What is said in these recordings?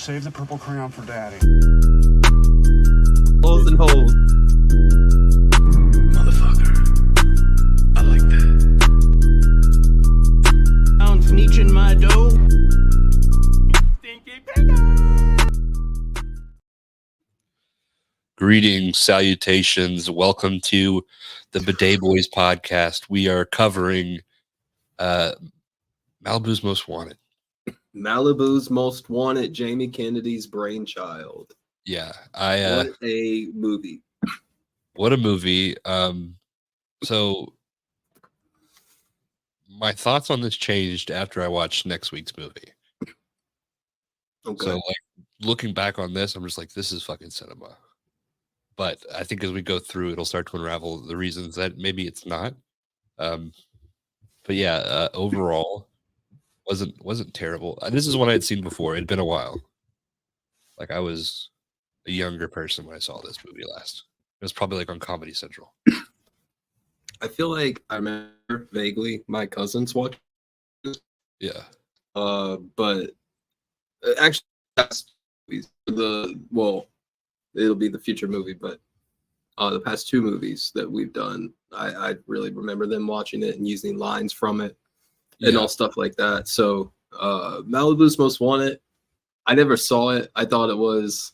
Save the purple crayon for Daddy. Hold and hold. Motherfucker. I like that. Found Sneech in my dough. Greetings, salutations. Welcome to the Bidet Boys podcast. We are covering Malibu's Most Wanted. Malibu's Most Wanted, Jamie Kennedy's brainchild. Yeah, What a movie. what a movie. So my thoughts on this changed after I watched next week's movie. Okay. So like looking back on this, I'm just like, this is fucking cinema. But I think as we go through, it'll start to unravel the reasons that maybe it's not. But yeah, overall, wasn't terrible. This is one I had seen before. It'd been a while. Like I was a younger person when I saw this movie last. It was probably like on Comedy Central. I feel like I remember vaguely my cousins watching this. Yeah. But actually, that's it'll be the future movie, but the past two movies that we've done, I really remember them watching it and using lines from it and all stuff like that. So Malibu's Most Wanted, I never saw it. I thought it was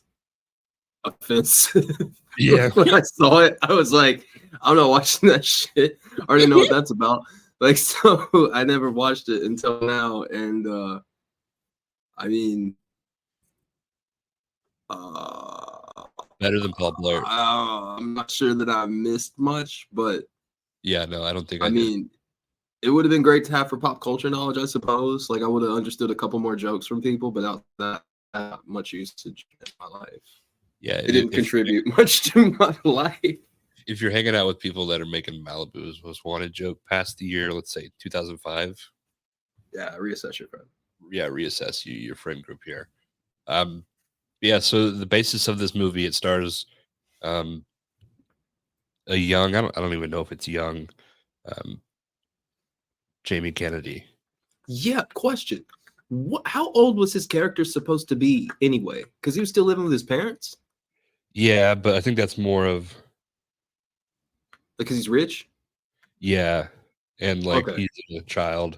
offensive. Yeah. When I saw it, I was like, I'm not watching that shit. I already know what that's about. Like, so I never watched it until now. And I mean, Better than Paul Blair. I'm not sure that I missed much, but Yeah, no, I don't think I I did. mean, it would have been great to have for pop culture knowledge, I suppose. Like, I would have understood a couple more jokes from people, but out that much usage in my life. Yeah, It didn't contribute much to my life. If you're hanging out with people that are making Malibu's Most Wanted joke past the year, let's say 2005, Yeah, reassess your friend. yeah, reassess your friend group here. Yeah, so the basis of this movie, it stars a young, I don't even know if it's young, Jamie Kennedy. Yeah, question. How old was his character supposed to be anyway? Because he was still living with his parents? Yeah, but I think that's more of, Because he's rich? yeah, and like Okay. he's a child.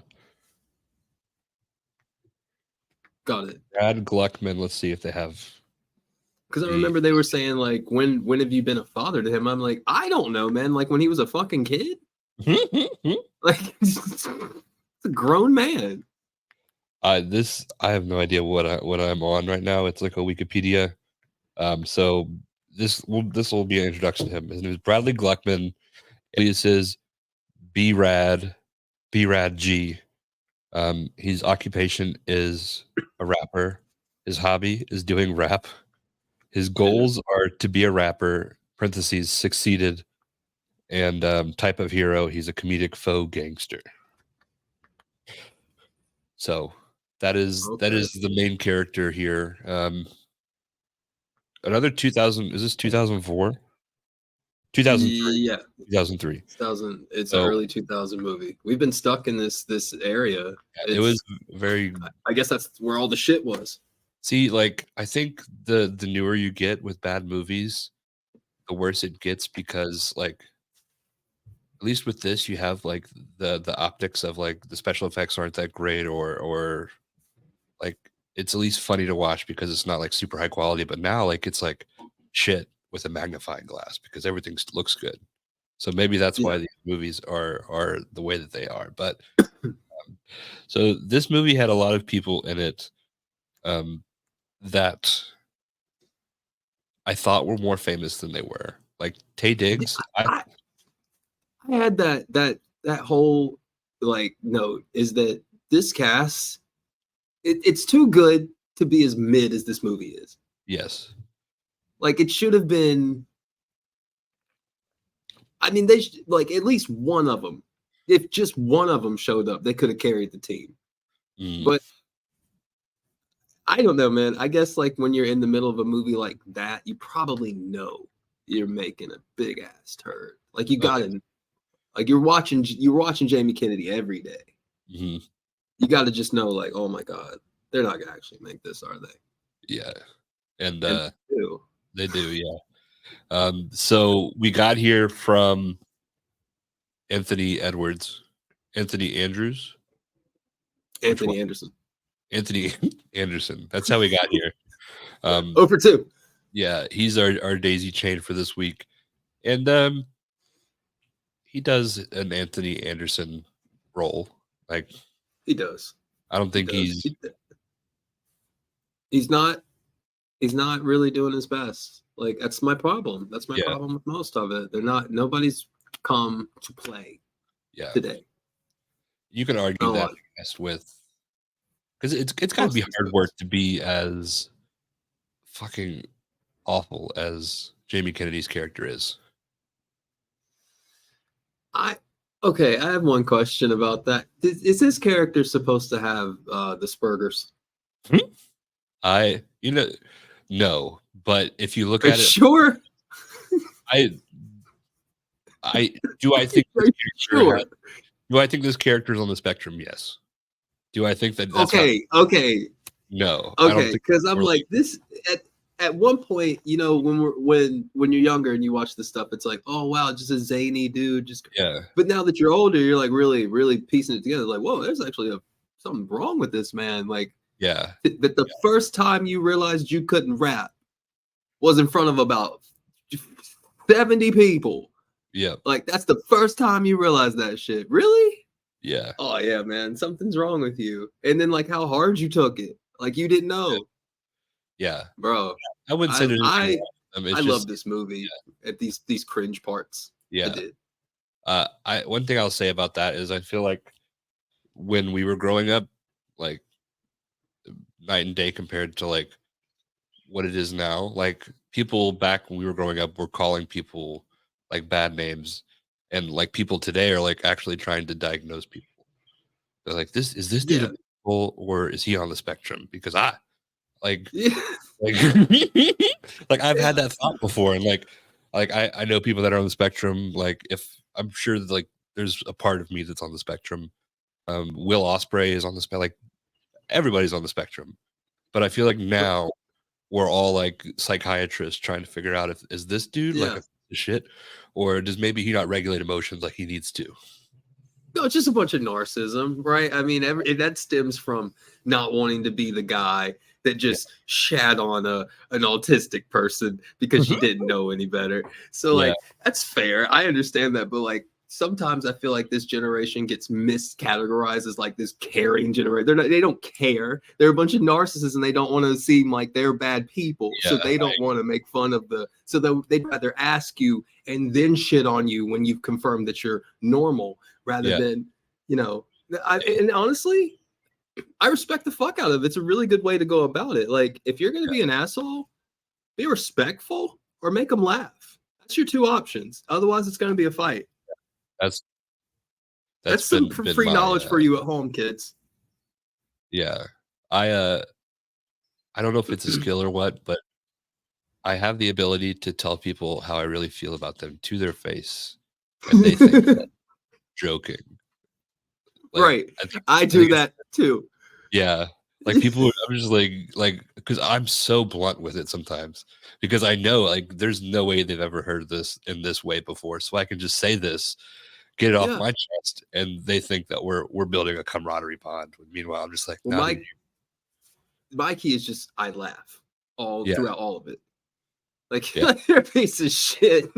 Got it. Brad Gluckman, let's see if they have. Because I remember they were saying, like, when have you been a father to him? I'm like, I don't know, man. Like, when he was a fucking kid? Like, it's a grown man. I have no idea what I'm on right now. It's like a Wikipedia. So this will be an introduction to him. His name is Bradley Gluckman. Alias is B-Rad G. His occupation is a rapper. His hobby is doing rap. His goals are to be a rapper, parentheses, succeeded, and type of hero, he's a comedic faux gangster. So that is the main character here. Another 2000, is this 2004? 2003. Yeah. 2003. 2000. It's an early 2000 movie. We've been stuck in this area. It was very. I guess that's where all the shit was. See, like I think the newer you get with bad movies, the worse it gets because like at least with this you have like the optics of like the special effects aren't that great or like it's at least funny to watch because it's not like super high quality. But now like it's like shit with a magnifying glass because everything looks good. So maybe that's why these movies are the way that they are. But so this movie had a lot of people in it that I thought were more famous than they were. Like Taye Diggs. I had that whole like note is that this cast it's too good to be as mid as this movie is. Yes. Like it should have been. I mean, they like at least one of them. If just one of them showed up, they could have carried the team. But I don't know, man. I guess like when you're in the middle of a movie like that, you probably know you're making a big ass turd. Like you gotta, like you're watching Jamie Kennedy every day. You got to just know, like, oh my god, they're not gonna actually make this, are they? Yeah, and And ew. they do. Yeah. So we got here from Anthony Edwards, Anthony Andrews. Which one? Anthony Anderson. Anthony Anderson. That's how we got here. Um, Over 2. yeah, he's our daisy chain for this week, and he does an Anthony Anderson role. Like, He does. I don't He think does. he's He's not. He's not really doing his best. Like that's my problem. That's my yeah, problem with most of it. They're not. Nobody's come to play yeah. today. You can argue that Oh, I guess with because it's got to most be of these hard movies. work to be as fucking awful as Jamie Kennedy's character is. Okay. I have one question about that. Is this character supposed to have the Spurgers? I no, but if you look Are you at it, sure? I I do I think Are this you character sure? do I think this character is on the spectrum? Yes. Do I think that that's not Okay. no, I don't Okay, think because I'm we're like this at one point, when you're younger and you watch this stuff, it's like, oh wow, just a zany dude. yeah, But now that you're older, you're like really, really piecing it together. Like, whoa, there's actually something wrong with this man. Like yeah, that the first time you realized you couldn't rap was in front of about 70 people. yeah, Like that's the first time you realized that shit. Really? yeah, Oh yeah, man, something's wrong with you. And then like how hard you took it. Like you didn't know. yeah. Bro, I wouldn't say I there's anything I wrong with them. I It's love just this movie at these cringe parts. I yeah. did. I one thing I'll say about that is I feel like when we were growing up, like night and day compared to like what it is now. Like people back when we were growing up were calling people like bad names, and like people today are like actually trying to diagnose people. They're like, this dude a Yeah. bipolar or is he on the spectrum? Because I like Yeah. like like I've had Yeah. that thought before, and like I know people that are on the spectrum. Like if I'm sure that like there's a part of me that's on the spectrum. Will Osprey is on the spectrum. Like everybody's on the spectrum, but I feel like now we're all like psychiatrists trying to figure out if is this dude like Yeah. a piece of shit, or does maybe he not regulate emotions like he needs to? No, it's just a bunch of narcissism, right? I mean, that stems from not wanting to be the guy that Yeah. just shat on an autistic person because you didn't know any better. So Yeah. like that's fair. I understand that, but like sometimes I feel like this generation gets miscategorized as like this caring generation. They don't care. They're a bunch of narcissists and they don't want to seem like they're bad people. So Yeah. they don't want to make fun of they'd rather ask you and then shit on you when you've confirmed that you're normal rather Yeah. than, and honestly, I respect the fuck out of it. It's a really good way to go about it. Like, if you're going to be an asshole, be respectful or make them laugh. That's your two options. Otherwise, it's going to be a fight. That's That's that's some been free my knowledge for you at home, kids. yeah. I don't know if it's a skill or what, but I have the ability to tell people how I really feel about them to their face, and they think that joking. Like Right. I think I I do think it's that too. yeah. Like people I'm just like because I'm so blunt with it sometimes because I know like there's no way they've ever heard this in this way before. So I can just say this, get it off Yeah. my chest, and they think that we're building a camaraderie bond. Meanwhile, I'm just like, Well, nah, dude, my key is just I laugh all yeah, throughout all of it. Like yeah, you're a piece of shit.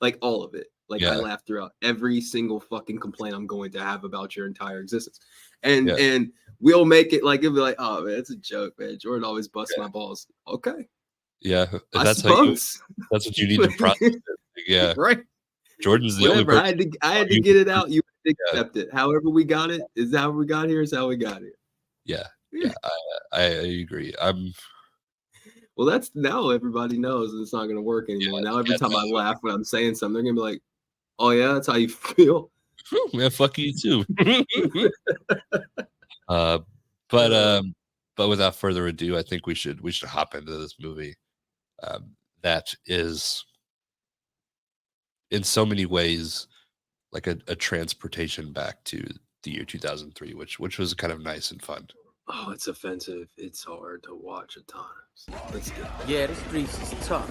Like all of it. Like I yeah, laugh throughout every single fucking complaint I'm going to have about your entire existence. yeah, And we'll make it like it'll be like, oh man, it's a joke, man. Jordan always busts my balls. Okay. yeah. If I that's how you suppose. that's what you need to process it. Like, yeah. Right. Jordan's the only Whatever. person I had to you get it out. You had to yeah, accept it. However we got it is how we got here, is how we got here. yeah, yeah. I agree. I'm Well, that's now everybody knows it's not gonna work anymore. Now every yeah, time I laugh when I'm saying something, they're gonna be like, oh yeah, that's how you feel. yeah, fuck you too. uh but but without further ado, I think we should hop into this movie. That is in so many ways like a transportation back to the year 2003, which was kind of nice and fun. Oh, it's offensive. It's hard to watch at times. Let's get that. Yeah, the streets is tough.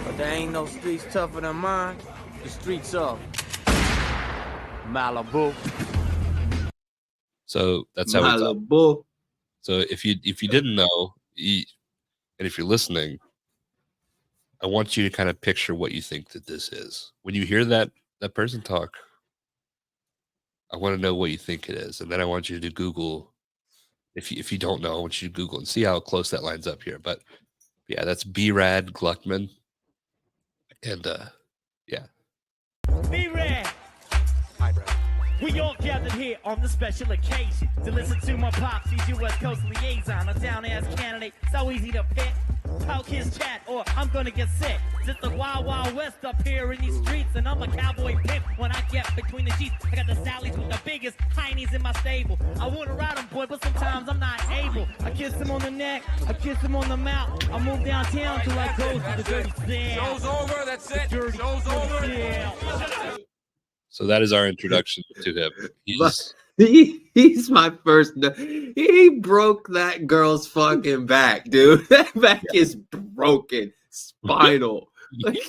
But there ain't no streets tougher than mine. The streets of Malibu. So that's how we talk. Malibu. So if you didn't know, and if you're listening, I want you to kind of picture what you think that this is. When you hear that person talk, I want to know what you think it is, and then I want you to Google. If you don't know, I want you to Google and see how close that lines up here. But yeah, that's B-Rad Gluckman, and yeah. B-Rad. We all gathered here on the special occasion to listen to my pops, he's U.S. Coast liaison, a down-ass candidate, so easy to pick. Talk his chat or I'm gonna get sick. Just the wild, wild west up here in these streets, and I'm a cowboy pimp when I get between the G's. I got the Sallies with the biggest heinies in my stable. I wanna ride him, boy, but sometimes I'm not able. I kiss him on the neck, I kiss him on the mouth. I move downtown till I go to the dirty cell. Show's over, that's it. Dirty Show's over. cell. So that is our introduction to him. He's my first. He broke that girl's fucking back, dude. That back is broken, spinal. Like,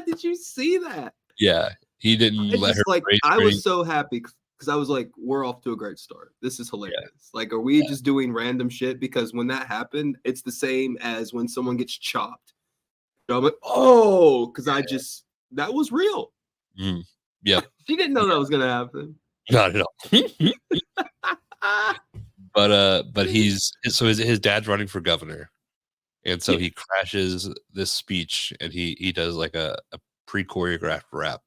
did you see that? Yeah, he didn't let her. I was so happy because I was like, we're off to a great start. This is hilarious. Yeah. Like, are we just doing random shit? Because when that happened, it's the same as when someone gets chopped. So I'm like, oh, because that was real. Yeah. She didn't know that was gonna happen. Not at all. but his dad's running for governor, and so he crashes this speech, and he does like a pre-choreographed rap.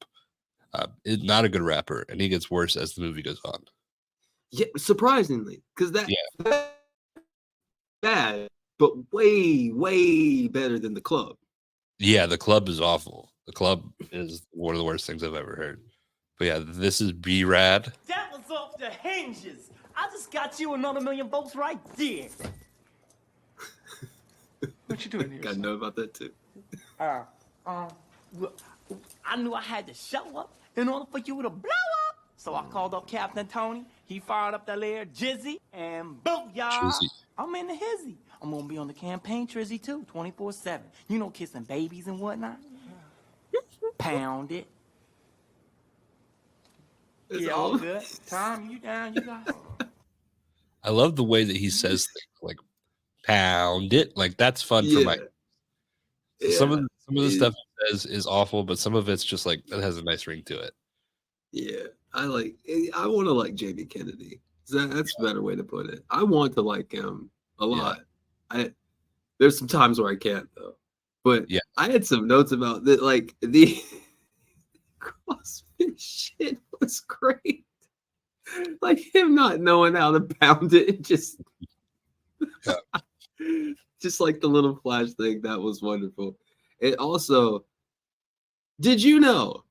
Not a good rapper, and he gets worse as the movie goes on. Yeah, surprisingly, because that's bad, but way, way better than The Club. Yeah, The Club is awful. The Club is one of the worst things I've ever heard. But yeah, this is B-Rad. That was off the hinges. I just got you another 1,000,000 votes right there. What you doing here? I know about that too. Look, I knew I had to show up in order for you to blow up. So I called up Captain Tony. He fired up that lair Jizzy, and boom, y'all. I'm in the hizzy. I'm gonna be on the campaign trizzy too, 24/7. You know, kissing babies and whatnot. Pound it. It's all good. Tom, you down? You got. I love the way that he says things like "pound it." Like that's fun for my. Some of the stuff he says is awful, but some of it's just like that has a nice ring to it. Yeah, I want to like Jamie Kennedy. That's a better way to put it. I want to like him a lot. There's some times where I can't though. But I had some notes about that, like the CrossFit shit was great. Like him not knowing how to pound it, just like the little flash thing, that was wonderful. And also, did you know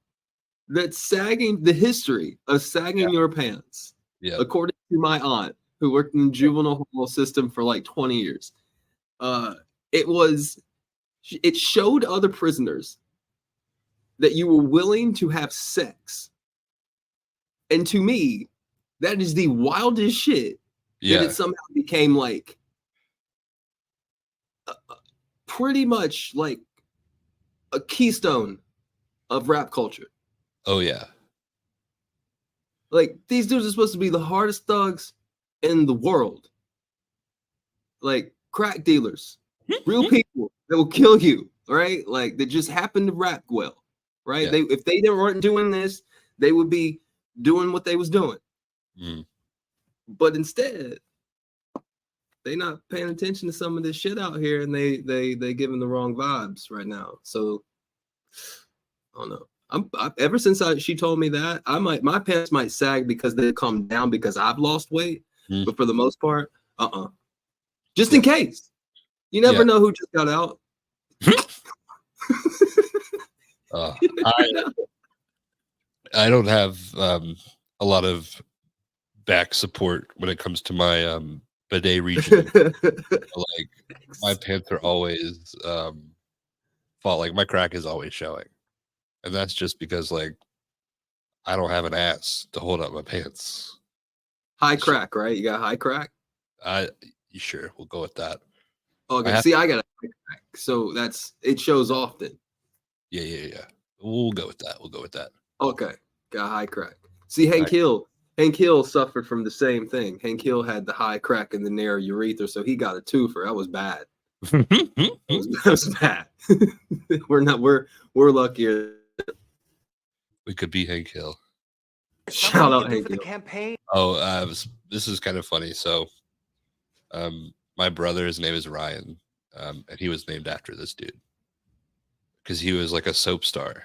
that the history of sagging your pants, according to my aunt, who worked in the juvenile hall system for like 20 years, it showed other prisoners that you were willing to have sex. And to me, that is the wildest shit. That it somehow became like pretty much like a keystone of rap culture. Oh yeah. Like these dudes are supposed to be the hardest thugs in the world. Like crack dealers, real people that will kill you, right? Like they just happen to rap well, right? If they weren't doing this, they would be doing what they was doing. But instead, they not paying attention to some of this shit out here, and they giving the wrong vibes right now. So I don't know. Ever since she told me that, my pants might sag because they come down because I've lost weight, but for the most part, just in case. You never know who just got out. I don't have a lot of back support when it comes to my bidet region. Like my pants are always fall. Like my crack is always showing, and that's just because like I don't have an ass to hold up my pants. High crack, right? You got high crack. You sure? We'll go with that. Okay. I See, I got a high crack, so it shows often. Yeah. We'll go with that. We'll go with that. Okay, got high crack. See, Hank Hill suffered from the same thing. Hank Hill had the high crack in the narrow urethra, so he got a twofer. That was bad. That was bad. We're luckier. We could be Hank Hill. Shout out Hank Hill. Campaign. Oh, this is kind of funny. So, my brother, his name is Ryan, and he was named after this dude because he was like a soap star.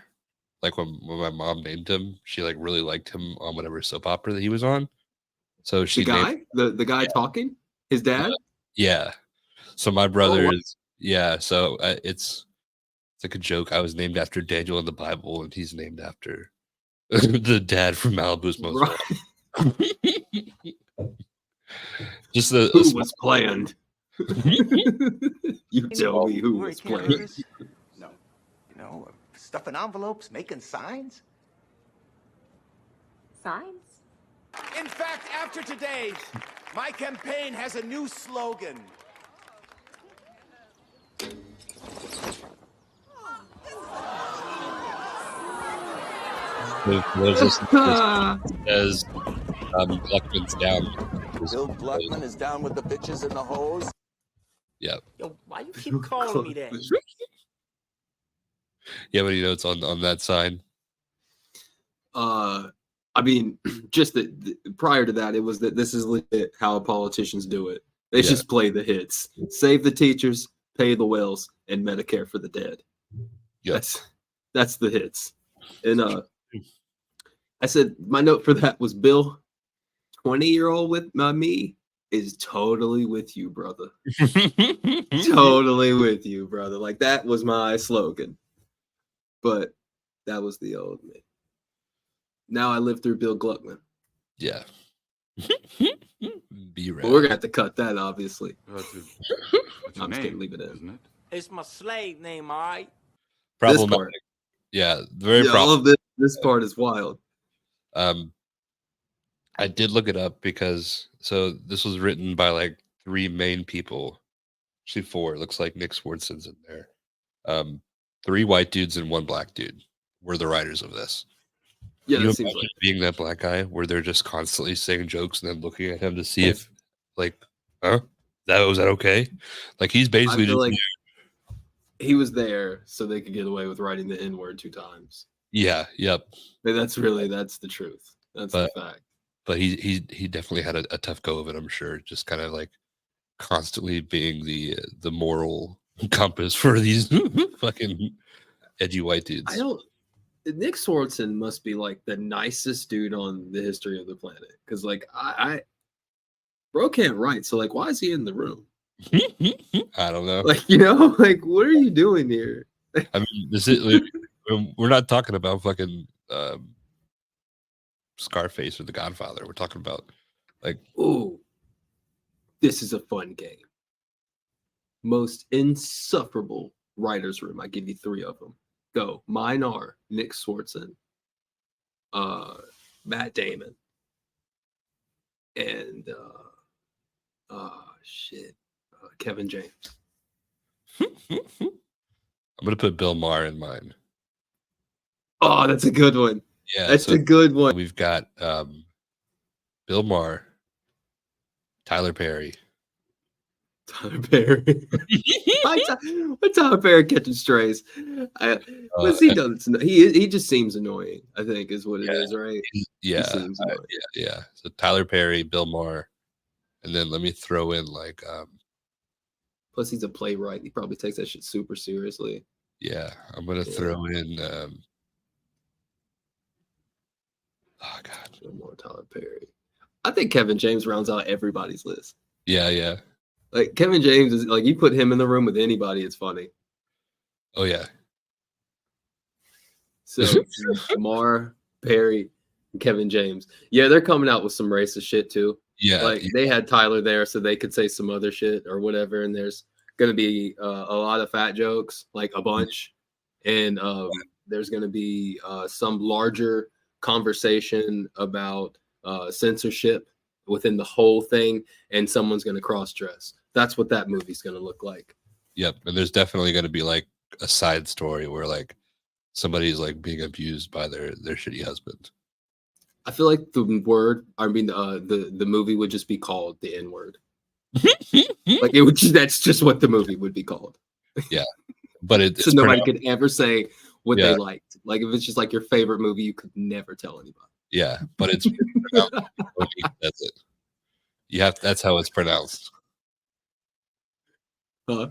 Like when my mom named him, she like really liked him on whatever soap opera that he was on. So she the guy talking, his dad. Yeah. So my brother is So it's like a joke. I was named after Daniel in the Bible, and he's named after the dad from Malibu's Most Wanted. Just who was planned. You tell me who was planned. No, stuffing envelopes, making signs. Signs? In fact, after today, my campaign has a new slogan. There's this says Gluckman's down. Bill Gluckman is down with the bitches and the hoes. Yeah. Yo, why you keep calling me that? Yeah, what do you know? It's on that sign. I mean, just prior to that, it was that this is legit how politicians do it. They just play the hits, save the teachers, pay the whales, and Medicare for the dead. Yep. That's the hits. And I said my note for that was Bill, 20-year-old with me is totally with you, brother. Totally with you, brother. Like that was my slogan. But that was the old me. Now I live through Bill Gluckman. Yeah. B-Rad. But we're gonna have to cut that, obviously. I'm just gonna leave it in. Isn't it? It's my slave name, all right? Problematic. Yeah, very all of this part is wild. I did look it up because this was written by like 3 main people. Actually 4. It looks like Nick Swartzen's in there. 3 white dudes and 1 black dude were the writers of this. Yeah, you it seems like being that black guy where they're just constantly saying jokes and then looking at him to see if like, was that okay? Like he's basically just like he was there so they could get away with writing the N-word 2 times. Yeah, yep. That's the truth. That's the fact. But he definitely had a tough go of it, I'm sure. Just kind of like constantly being the moral compass for these fucking edgy white dudes. Nick Swartzen must be like the nicest dude on the history of the planet. Cause like bro can't write. So like, why is he in the room? I don't know. Like, like what are you doing here? I mean, this is we're not talking about fucking Scarface or The Godfather. We're talking about like, ooh, this is a fun game. Most insufferable writer's room. I give you 3 of them. Go. Mine are Nick Swartzen, Matt Damon, and Kevin James. I'm gonna put Bill Maher in mine. Oh, that's a good one. Yeah, that's a good one. We've got Bill Maher, Tyler Perry. Tyler Perry. What Tyler Perry catching strays? He doesn't. He just seems annoying. I think is what it is, right? Yeah, yeah. So Tyler Perry, Bill Maher, and then let me throw in like. Plus, he's a playwright. He probably takes that shit super seriously. Yeah, I'm gonna throw in. Oh God, no more Tyler Perry. I think Kevin James rounds out everybody's list. Yeah. Like Kevin James is like you put him in the room with anybody, it's funny. Oh yeah. So Mar, Perry, and Kevin James. Yeah, they're coming out with some racist shit too. Yeah. Like they had Tyler there so they could say some other shit or whatever. And there's gonna be a lot of fat jokes, like a bunch. And there's gonna be some larger conversation about censorship within the whole thing, and someone's going to cross dress. That's what that movie's going to look like. Yep, and there's definitely going to be like a side story where like somebody's like being abused by their shitty husband. I feel like the movie would just be called the N-word. Like it would. That's just what the movie would be called. Yeah, but so nobody could ever say what they Yeah. liked. Like if it's just like your favorite movie, you could never tell anybody. Yeah, but it's pronounced like Monique says it. You have that's how it's pronounced. Huh?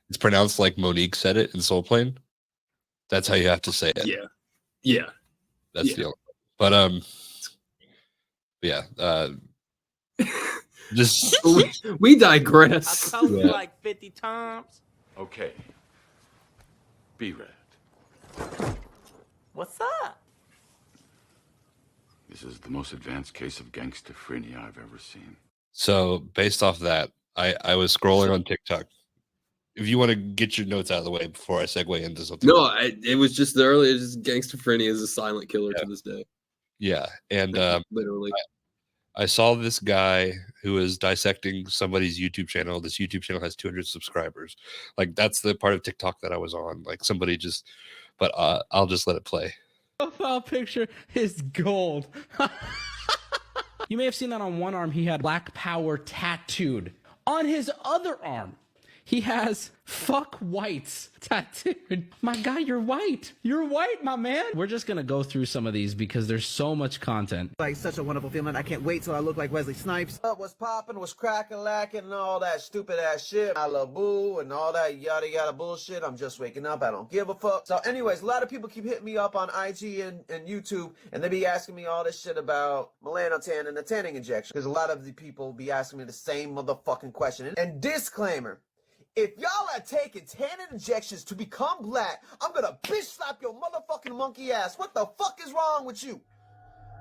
It's pronounced like Monique said it in Soul Plane. That's how you have to say it. Yeah, yeah. That's the only. But yeah. Just we digress. I told you like 50 times. Okay. B-Rad. What's up? This is the most advanced case of gangsterphenia I've ever seen. So based off that, I was scrolling on TikTok. If you want to get your notes out of the way before I segue into something. No, it was just the earlier. Just gangsterphenia is a silent killer to this day. Yeah, and literally, I saw this guy who was dissecting somebody's YouTube channel. This YouTube channel has 200 subscribers. Like that's the part of TikTok that I was on. Like somebody just, but I'll just let it play. Profile picture is gold. You may have seen that on one arm, he had Black Power tattooed. On his other arm, he has fuck whites tattooed. My guy, you're white. You're white, my man. We're just going to go through some of these because there's so much content. Like such a wonderful feeling. I can't wait till I look like Wesley Snipes. What's popping, what's cracking, lacking, and all that stupid ass shit. Malibu and all that yada yada bullshit. I'm just waking up. I don't give a fuck. So anyways, a lot of people keep hitting me up on IG and YouTube, and they be asking me all this shit about melanotan and the tanning injection. Because a lot of the people be asking me the same motherfucking question. And disclaimer. If y'all are taking tanning injections to become black, I'm gonna bitch slap your motherfucking monkey ass. What the fuck is wrong with you?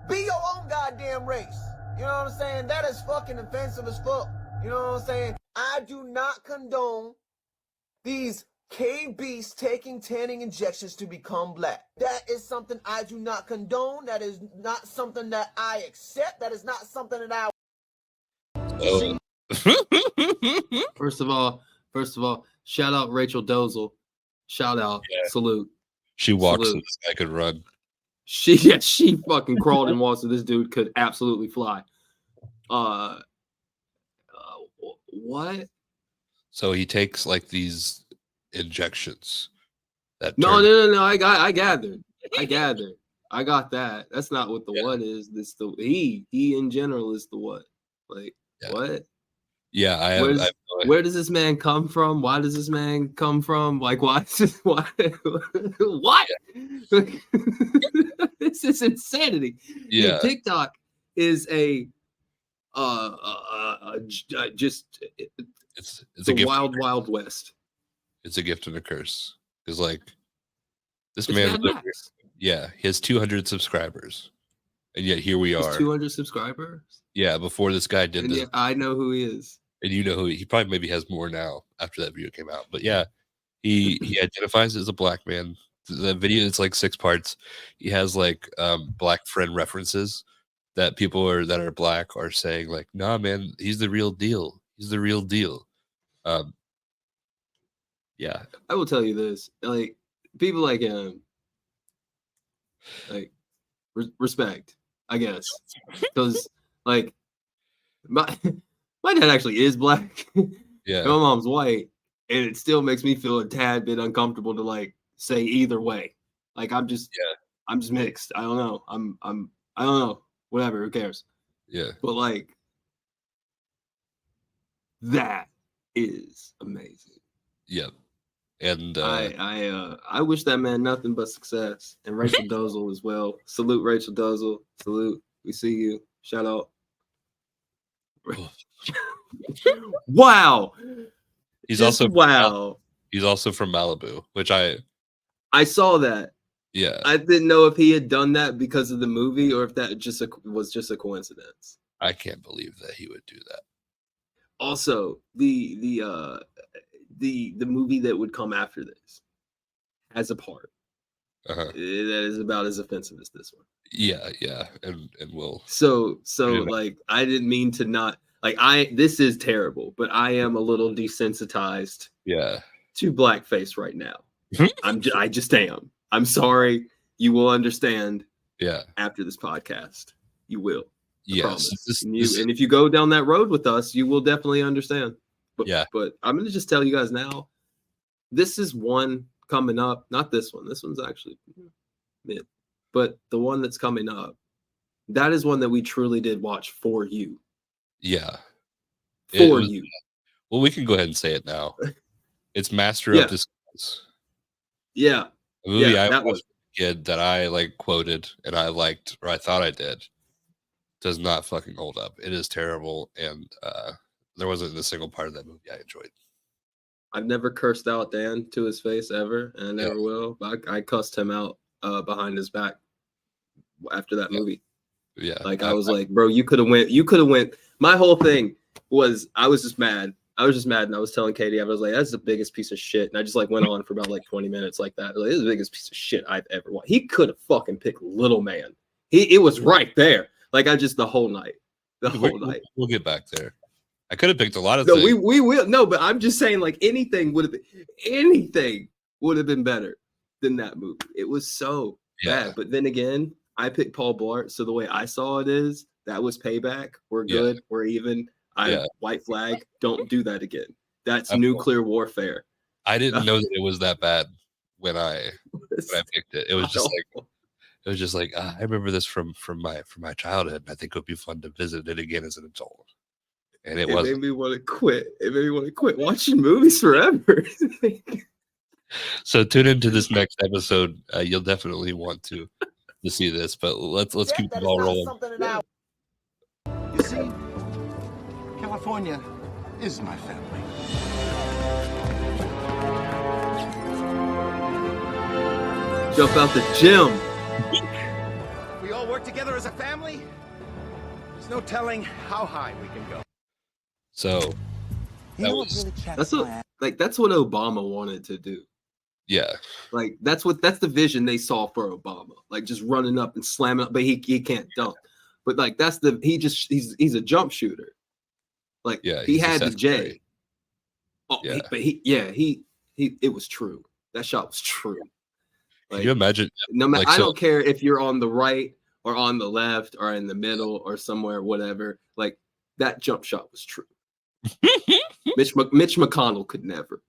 Be your own goddamn race. You know what I'm saying? That is fucking offensive as fuck. You know what I'm saying? I do not condone these cave beasts taking tanning injections to become black. That is something I do not condone. That is not something that I accept. That is not something that I... Oh. First of all, shout out Rachel Dozel. Shout out, salute. She walks Salute. so this guy could run. She fucking crawled and walked so this dude could absolutely fly. What? So he takes like these injections. That No. I gathered. I got that. That's not what the what is. This the he in general is the what. Like what? Yeah, I have where does this man come from? Why does this man come from? Like, why? What? This is insanity. Yeah. Dude, TikTok is just it's a gift wild west. It's a gift and a curse. Because like this It's man, Mad Max. he has 200 subscribers, and yet here we are. 200 subscribers. Yeah, before this guy did And this, yeah, I know who he is. and you know who he probably maybe has more now after that video came out. But yeah, he identifies as a black man. The video is like 6 parts. He has like black friend references that people that are black are saying like, nah, man, he's the real deal. He's the real deal. Yeah. I will tell you this, like people like him, like respect, I guess, because like my dad actually is black. Yeah. My mom's white, and it still makes me feel a tad bit uncomfortable to like say either way. Like I'm just mixed. I don't know. I don't know. Whatever. Who cares? Yeah. But like that is amazing. Yep. And I wish that man nothing but success. And Rachel Dozel as well. Salute Rachel Dozel. Salute. We see you. Shout out. Wow. He's Just also he's also from Malibu, which I saw that. Yeah. I didn't know if he had done that because of the movie or if that was just a coincidence. I can't believe that he would do that. Also, the movie that would come after this has a part That is about as offensive as this one. Yeah, and we'll. So like, I didn't mean to not like. This is terrible, but I am a little desensitized. Yeah. To blackface right now. I just am. I'm sorry. You will understand. Yeah. After this podcast, you will. Yes. And if you go down that road with us, you will definitely understand. But I'm going to just tell you guys now. This is one coming up. Not this one. This one's actually mid. But the one that's coming up, that is one that we truly did watch for you. Yeah. For you. Well, we can go ahead and say it now. It's Master of Disguise. Yeah. A movie I watched as a kid that I like quoted and I liked, or I thought I did, does not fucking hold up. It is terrible, and there wasn't a single part of that movie I enjoyed. I've never cursed out Dan to his face ever, and I never will. But I cussed him out behind his back after that movie. Yeah. Like I was like, bro, you could have went. My whole thing was I was just mad, and I was telling Katie, I was like, that's the biggest piece of shit. And I just like went on for about like 20 minutes like that. Like, this is the biggest piece of shit I've ever watched. He could have fucking picked Little Man. It was right there. Like the whole night. We'll get back there. I could have picked a lot of things. We will. No, but I'm just saying like anything would have been better than that movie. It was so bad. But then again, I picked Paul Blart. So the way I saw it is that was payback. We're good. We're even. White flag. Don't do that again. That's nuclear warfare. I didn't know that it was that bad when I picked it. It was just like I remember this from my childhood. And I think it would be fun to visit it again as an adult. And it made me want to quit. It made me want to quit watching movies forever. So tune into this next episode. You'll definitely want to see this. But let's keep the ball rolling. You see. California is my family. Jump out the gym. We all work together as a family. There's no telling how high we can go. So that's what Obama wanted to do. Yeah. Like that's the vision they saw for Obama. Like just running up and slamming up, but he can't dunk. But like he's a jump shooter. Like he had the J. Oh, yeah. It was true. That shot was true. Like, can you imagine? No matter, I don't care if you're on the right or on the left or in the middle or somewhere, whatever. Like that jump shot was true. Mitch McConnell could never.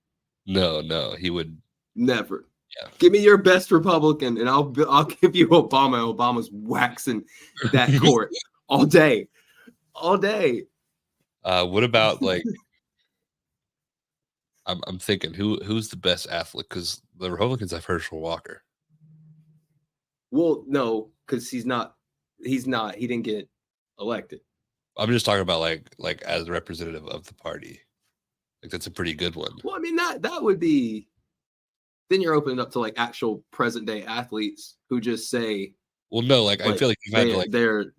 No, he would never. Yeah. Give me your best Republican, and I'll give you Obama. Obama's waxing that court all day. What about like? I'm thinking who's the best athlete? Because the Republicans have Herschel Walker. Well, no, because he's not. He didn't get elected. I'm just talking about like as a representative of the party. Like that's a pretty good one. Well, I mean that would be. Then you're opening up to like actual present day athletes who just say. Well, no, like I feel like you've had to like they're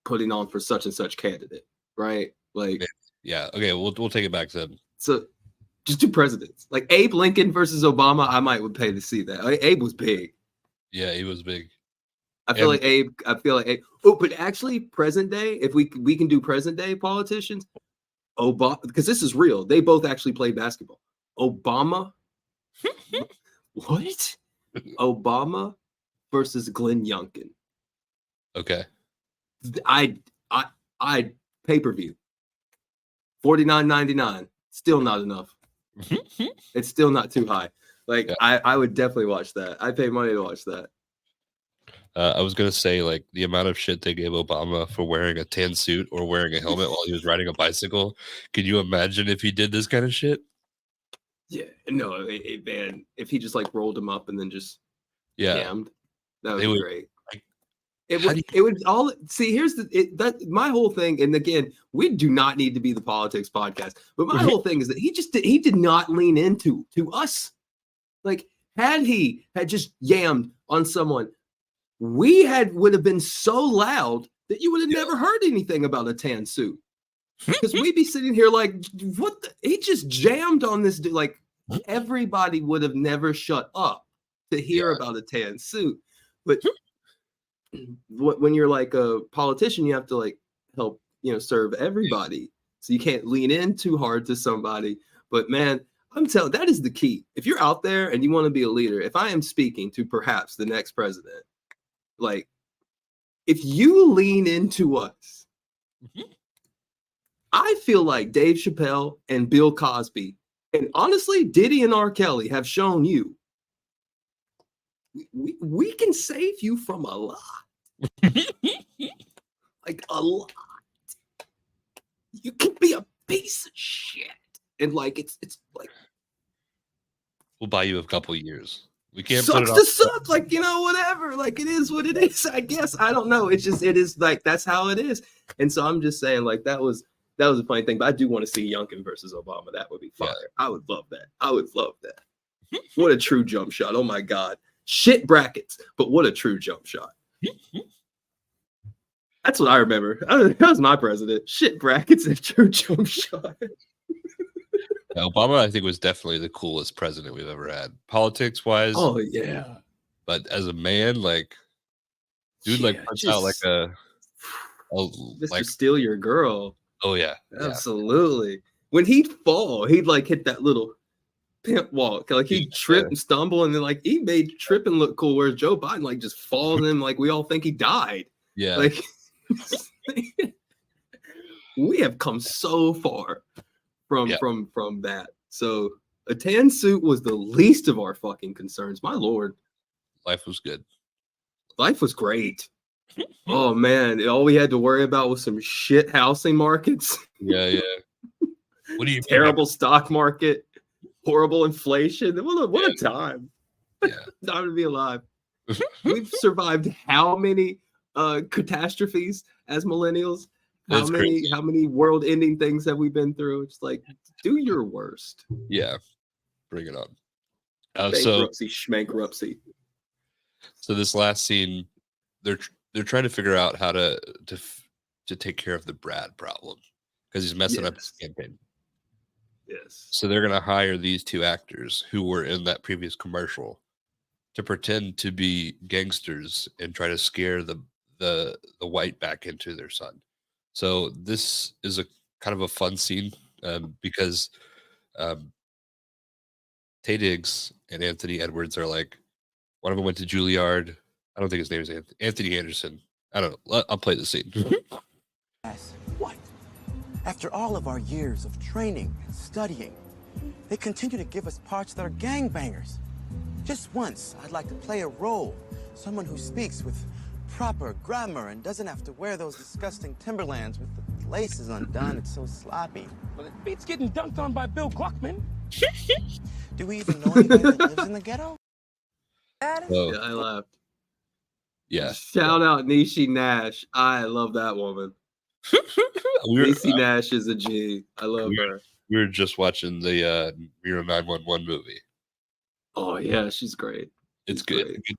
putting on for such and such candidate, right? Like, yeah, okay, we'll take it back to. So, just do presidents like Abe Lincoln versus Obama. I might would pay to see that. Like, Abe was big. Yeah, he was big. I feel like Abe. Oh, but actually, present day. If we can do present day politicians, Obama, because this is real. They both actually play basketball. Obama. What? Obama versus Glenn Youngkin. Okay. I pay-per-view. $49.99. Still not enough. It's still not too high. Like I would definitely watch that. I pay money to watch that. I was gonna say like the amount of shit they gave Obama for wearing a tan suit or wearing a helmet while he was riding a bicycle. Could you imagine if he did this kind of shit? Yeah, no, man. If he just like rolled him up and then just jammed, that would be great. It would all see. Here's my whole thing, and again, we do not need to be the politics podcast, but my whole thing is that he did not lean into us. Like had he had just yammed on someone. Would have been so loud that you would have never heard anything about a tan suit. Because we'd be sitting here like, what? He just jammed on this dude. Like, everybody would have never shut up to hear about a tan suit. But when you're like a politician, you have to like help, serve everybody. So you can't lean in too hard to somebody. But man, I'm telling, that is the key. If you're out there and you want to be a leader, if I am speaking to perhaps the next president, like if you lean into us, I feel like Dave Chappelle and Bill Cosby, and honestly, Diddy and R. Kelly have shown you we can save you from a lot. Like a lot. You can be a piece of shit. And like it's like we'll buy you a couple years. We can't sucks put it to suck, like whatever. Like it is what it is, I guess. I don't know. It is like that's how it is. And so I'm just saying, like that was a funny thing. But I do want to see Youngkin versus Obama. That would be fire. Yeah. I would love that. What a true jump shot. Oh my God. Shit brackets, but what a true jump shot. That's what I remember. That was my president. Shit brackets and true jump shot. Obama, I think, was definitely the coolest president we've ever had, politics wise. Oh yeah. But as a man, like, dude, like punch out like a just like to steal your girl. Oh yeah, absolutely. Yeah. When he'd fall, he'd like hit that little pimp walk, like he'd trip and stumble, and then like he made tripping look cool. Whereas Joe Biden like just falls in, like we all think he died. Yeah, like we have come so far from that. So a tan suit was the least of our fucking concerns. My lord, life was good. Life was great. Oh man, all we had to worry about was some shit housing markets. Yeah. What do you terrible stock market? Horrible inflation. What a time. Yeah. Time to be alive. We've survived how many catastrophes as millennials? How many world-ending things have we been through? It's like, do your worst. Yeah. Bring it on. Bankruptcy, schmankruptcy. So this last scene, they're trying to figure out how to take care of the Brad problem because he's messing up his campaign. Yes. So they're gonna hire these two actors who were in that previous commercial to pretend to be gangsters and try to scare the white back into their son. So this is a kind of a fun scene because Taye Diggs and Anthony Edwards are like, one of them went to Juilliard. I don't think his name is Anthony Anderson. I don't know. I'll play the scene. What? After all of our years of training and studying, they continue to give us parts that are gangbangers. Just once, I'd like to play a role, someone who speaks with proper grammar and doesn't have to wear those disgusting Timberlands with the laces undone. It's so sloppy. Well, it beats getting dunked on by Bill Gluckman. Do we even know anybody that lives in the ghetto? Yeah, I laughed. Yeah. Shout out Niecy Nash. I love that woman. Niecy Nash is a G. I love her. We were just watching the Reno 911 movie. Oh yeah, she's great. It's good. Great.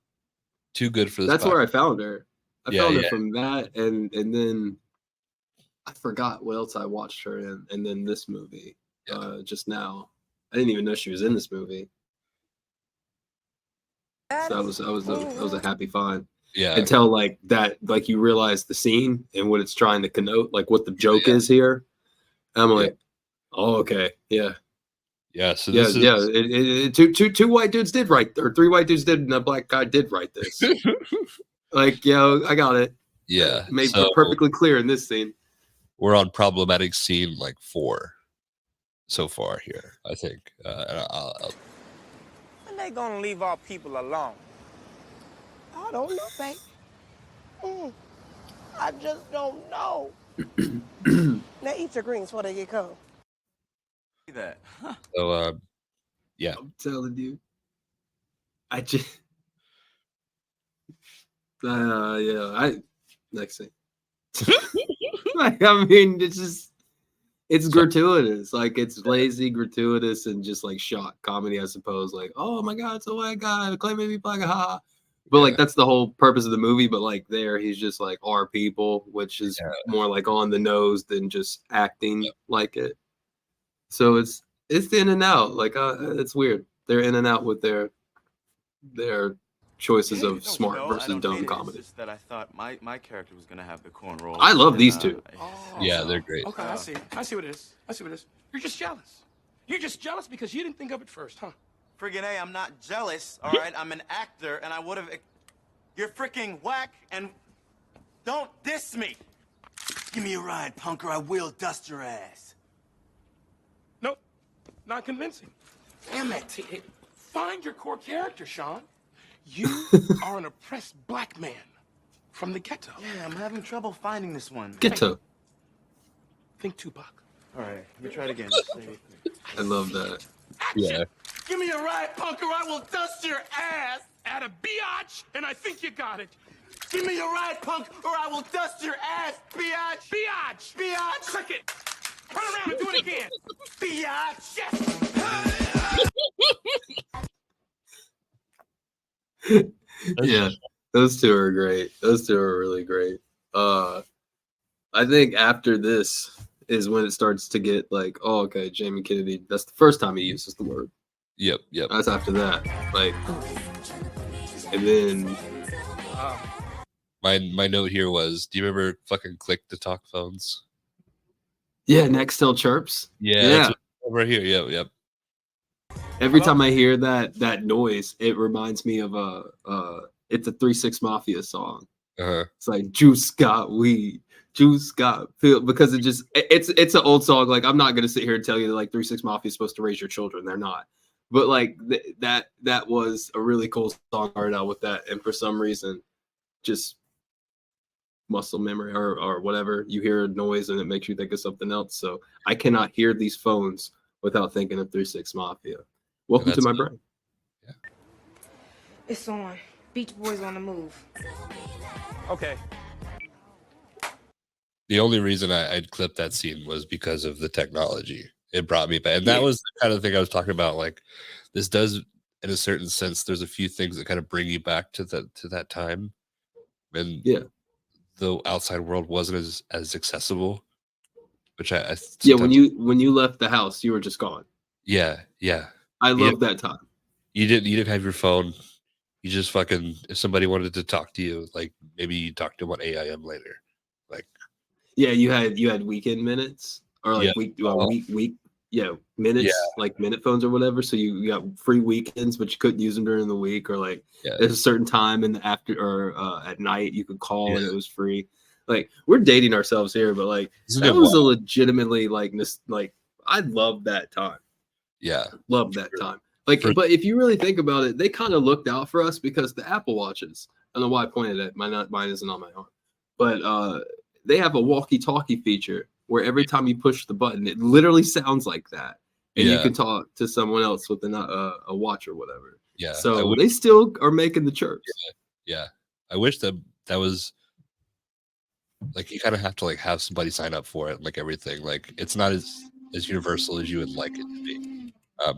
Too good for this. That's where I found her. I found her from that, and then I forgot what else I watched her in, and then this movie just now. I didn't even know she was in this movie. So that was a happy find. Yeah. Until like that, like you realize the scene and what it's trying to connote, like what the joke is here. I'm like, oh, okay, yeah. Yeah. So two white dudes did write, or three white dudes did, and a black guy did write this. Like, I got it. Yeah. Made perfectly clear in this scene. We're on problematic scene like 4 so far here, I think. When they gonna leave our people alone? I don't know, babe. I just don't know. Now eat your greens before they get cold. That. So, yeah. I'm telling you. I just... next thing. Like, I mean, it's gratuitous. Like, it's lazy, gratuitous, and just like shock comedy, I suppose. Like, oh my God, it's a white guy claiming to be black, ha. But like that's the whole purpose of the movie. But like there, he's just like our people, which is more like on the nose than just acting like it. So It's in and out. Like it's weird. They're in and out with their choices of smart versus dumb comedy. It's just that I thought my character was gonna have the cornrows. I love these two. Yeah, they're great. Okay, I see. I see what it is. I see what it is. You're just jealous. You're just jealous because you didn't think of it first, huh? Friggin' A, I'm not jealous, all right? I'm an actor, and I would have... You're freaking whack, and don't diss me. Give me a ride, punk, or I will dust your ass. Nope, not convincing. Damn it. Find your core character, Sean. You are an oppressed black man from the ghetto. Yeah, I'm having trouble finding this one. Ghetto. Think Tupac. All right, let me try it again. I love that. Yeah. Give me a ride, punk, or I will dust your ass at a biatch, and I think you got it. Give me a ride, punk, or I will dust your ass, biatch. Biatch. Biatch. Click it. Turn around and do it again. Biatch. Yes. Yeah, those two are great. Those two are really great. I think after this is when it starts to get like, oh, okay, Jamie Kennedy. That's the first time he uses the word. Yep. That's after that. Like, and then my note here was, do you remember fucking click to talk phones? yeah, Nextel chirps. Yeah. That's right here. Yep. Every time I hear that noise, it reminds me of it's a 3-6 Mafia song. It's like juice got weed, juice got filled, because it's an old song. Like, I'm not gonna sit here and tell you that like 3-6 Mafia is supposed to raise your children. They're not. But like that was a really cool song started out with that, and for some reason, just muscle memory or whatever, you hear a noise and it makes you think of something else. So I cannot hear these phones without thinking of 3-6 Mafia. Welcome to my brain. Yeah. It's on. Beach Boys on the move. Okay. The only reason I'd clipped that scene was because of the technology. It brought me back. And that was the kind of thing I was talking about. Like, this does, in a certain sense, there's a few things that kind of bring you back to that time. And the outside world wasn't as accessible. Which when you left the house, you were just gone. Yeah. I love that time. You didn't have your phone. You just fucking, if somebody wanted to talk to you, like maybe you talk to them on AIM later. Like, yeah, you had weekend minutes or like minutes, like minute phones or whatever. So you got free weekends, but you couldn't use them during the week, or like there's a certain time in the after or at night you could call and it was free. Like, we're dating ourselves here, but like that was a legitimately like I love that time. Yeah, love that time. Like, but if you really think about it, they kind of looked out for us because the Apple Watches. I don't know why I pointed at mine isn't on my arm, but they have a walkie-talkie feature where every time you push the button, it literally sounds like that, and you can talk to someone else with a watch or whatever. Yeah. So they still are making the chirps. Yeah. I wish that was like, you kind of have to like have somebody sign up for it, like everything. Like, it's not as universal as you would like it to be.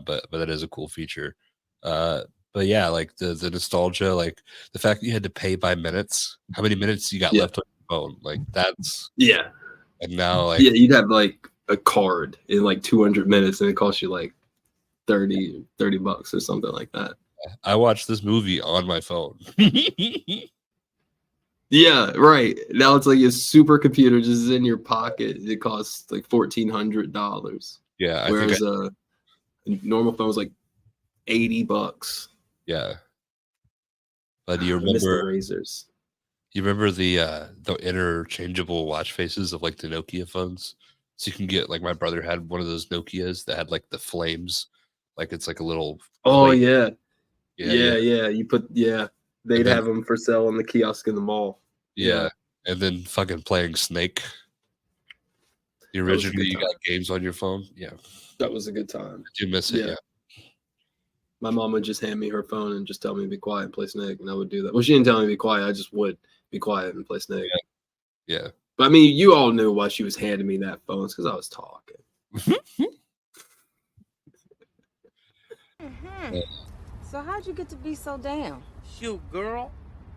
But that is a cool feature. But yeah, like the nostalgia, like the fact that you had to pay by minutes, how many minutes you got left on your phone, like that's and now like you'd have like a card in like 200 minutes and it costs you like $30 or something like that. I watched this movie on my phone. Yeah, right. Now it's like a supercomputer just is in your pocket. It costs like $1,400. Yeah, whereas a normal phone was like $80. Yeah. But do you remember razors? You remember the interchangeable watch faces of like the Nokia phones? So you can get, like, my brother had one of those Nokias that had like the flames, like it's like a little. Oh plate. Yeah. You put they'd have them for sale on the kiosk in the mall. Yeah, and then fucking playing Snake. Originally, you got games on your phone. Yeah, that was a good time. Did you miss it? Yeah. My mom would just hand me her phone and just tell me to be quiet and play Snake, and I would do that. Well, she didn't tell me to be quiet. I just would be quiet and play Snake. Yeah. But I mean, you all knew why she was handing me that phone. It's because I was talking. So how'd you get to be so down? Shoot, girl,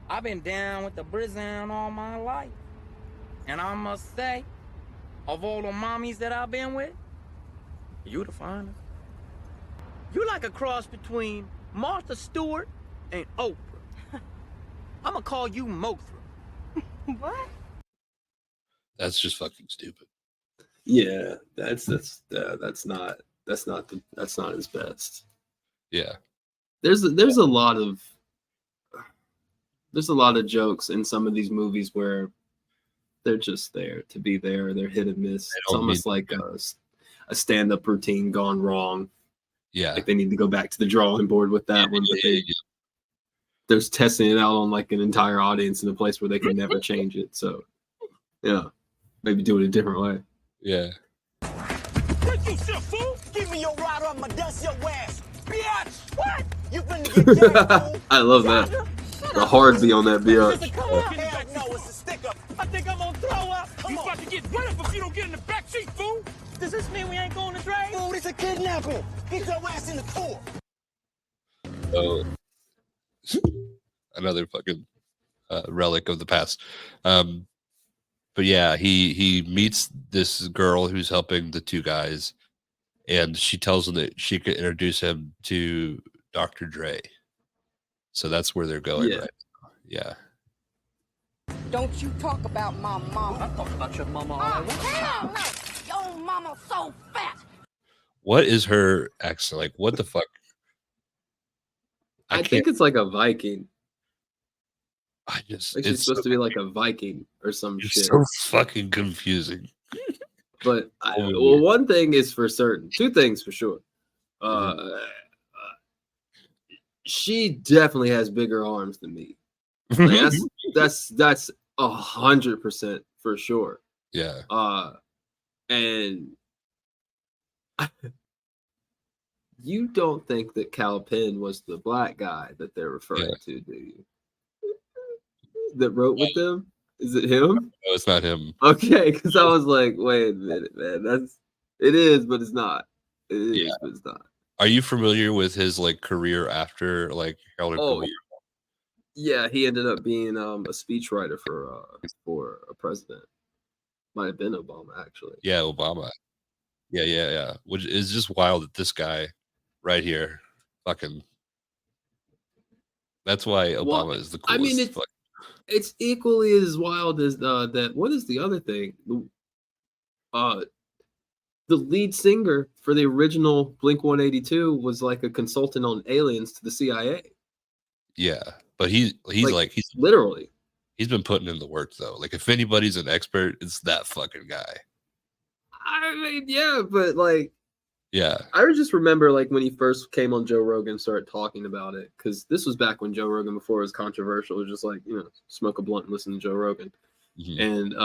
I've been down with the Brizan all my life. And I must say, of all the mommies that I've been with, you the finest. You're like a cross between Martha Stewart and Oprah. I'm gonna call you Mothra. What? That's just fucking stupid. Yeah, that's not his best. Yeah. There's a lot of jokes in some of these movies where they're just there to be there. They're hit and miss. It's almost like a stand-up routine gone wrong. Yeah. Like they need to go back to the drawing board with that one, but they're testing it out on like an entire audience in a place where they can never change it. So yeah, maybe do it a different way. Yeah. Take you shit, fool! Give me your ride or I'ma dust your ass, bitch! What? You finna get jacked, fool! I love that. The hard B on that bitch. Hell no, it's a sticker. I think I'm gonna throw up. You about to get run up if you don't get in the back seat, fool! Does this mean we ain't going to Dre? Fool, it's a kidnapping. Get your ass in the car. Oh. Another fucking relic of the past. But yeah, he meets this girl who's helping the two guys, and she tells him that she could introduce him to Dr. Dre. So that's where they're going, right? Yeah. Don't you talk about my mama. I talk about your mama all Oh, right. hell no! Your mama's so fat. What is her accent? Like, what the fuck? I think it's like a Viking. Like she's supposed to be like a Viking or some shit. So fucking confusing. But well, one thing is for certain. Two things for sure. She definitely has bigger arms than me. Like, that's 100% for sure. Yeah. And you don't think that Cal Penn was the black guy that they're referring to, do you? That wrote with them? Is it him? No, it's not him. Okay, because I was like, wait a minute, man. It is, but it's not. It is, but it's not. Are you familiar with his like career after like Harold? Oh, yeah, he ended up being a speechwriter for a president. Might have been Obama, actually. Yeah, Obama. Yeah. Which is just wild that this guy right here, fucking. That's why Obama is the coolest. I mean, it's equally as wild as that. What is the other thing? The lead singer for the original Blink-182 was like a consultant on aliens to the CIA. Yeah, but he's literally. He's been putting in the work though. Like if anybody's an expert, it's that fucking guy. I mean, yeah, but like, yeah, I just remember like when he first came on Joe Rogan and started talking about it, because this was back when Joe Rogan, before it was controversial, it was just like, smoke a blunt and listen to Joe Rogan. And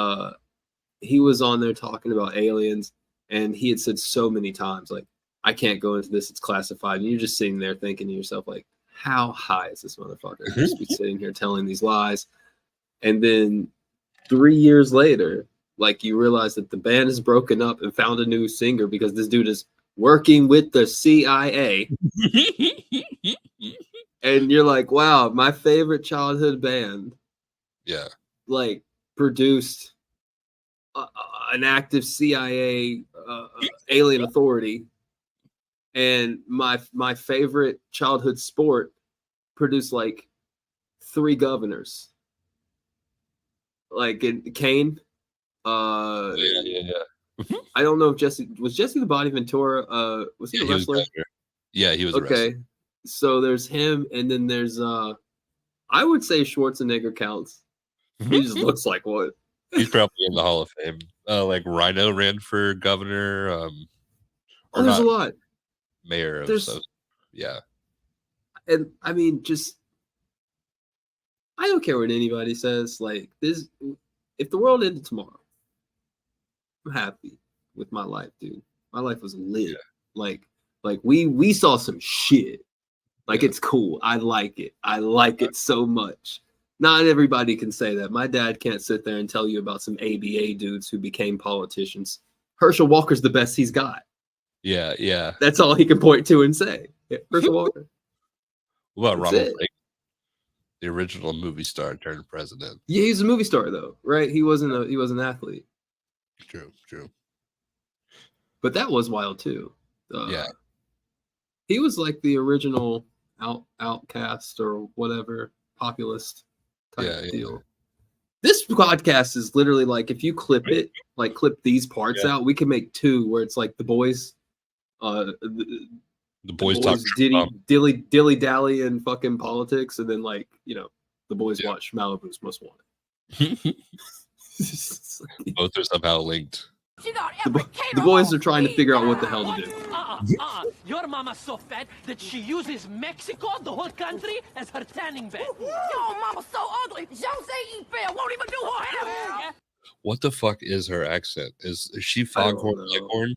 he was on there talking about aliens, and he had said so many times, like, I can't go into this, it's classified. And you're just sitting there thinking to yourself, like, how high is this motherfucker? Just be sitting here telling these lies. And then 3 years later, like, you realize that the band is broken up and found a new singer because this dude is working with the CIA. And you're like, wow, my favorite childhood band, like, produced an active CIA alien authority, and my favorite childhood sport produced like 3 governors, like in Kane. I don't know if Jesse the Body Ventura. Was he a wrestler? He was. Okay, so there's him, and then there's I would say Schwarzenegger counts. He just looks like one. He's probably in the Hall of Fame. Like Rhino ran for governor. There's a lot. Mayor of And I mean, just I don't care what anybody says. Like this, if the world ended tomorrow, I'm happy with my life, dude. My life was lit. Like we saw some shit. Like it's cool. I like it. I like it so much. Not everybody can say that. My dad can't sit there and tell you about some ABA dudes who became politicians. Herschel Walker's the best he's got. Yeah. That's all he can point to and say. Yeah, Herschel Walker. What about Ronald Reagan, the original movie star turned president? Yeah, he's a movie star though, right? He was an athlete. True. But that was wild too. He was like the original outcast or whatever populist type deal. This podcast is literally like if you clip it, like clip these parts out, we can make 2 where it's like the boys, the boys talk dilly dally and fucking politics, and then like the boys watch Malibu's Most Wanted. Both are somehow linked. The boys are trying to figure out what the hell to do. Your mama's so fat that she uses Mexico, the whole country, as her tanning bed. Your mama's so ugly. Jose E. Fair won't even do her hair. What the fuck is her accent? Is she Foghorn Leghorn?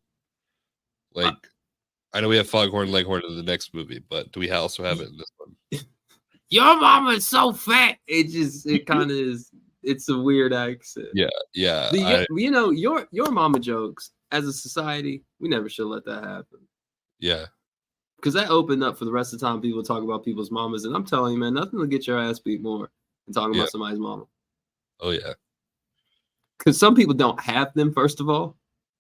Like, I know we have Foghorn Leghorn in the next movie, but do we also have it in this one? Your mama's so fat. It kind of is. It's a weird accent. Yeah. Your mama jokes as a society, we never should let that happen. Yeah. Because that opened up for the rest of the time people talk about people's mamas. And I'm telling you, man, nothing will get your ass beat more than talking about somebody's mama. Oh, yeah. Because some people don't have them, first of all.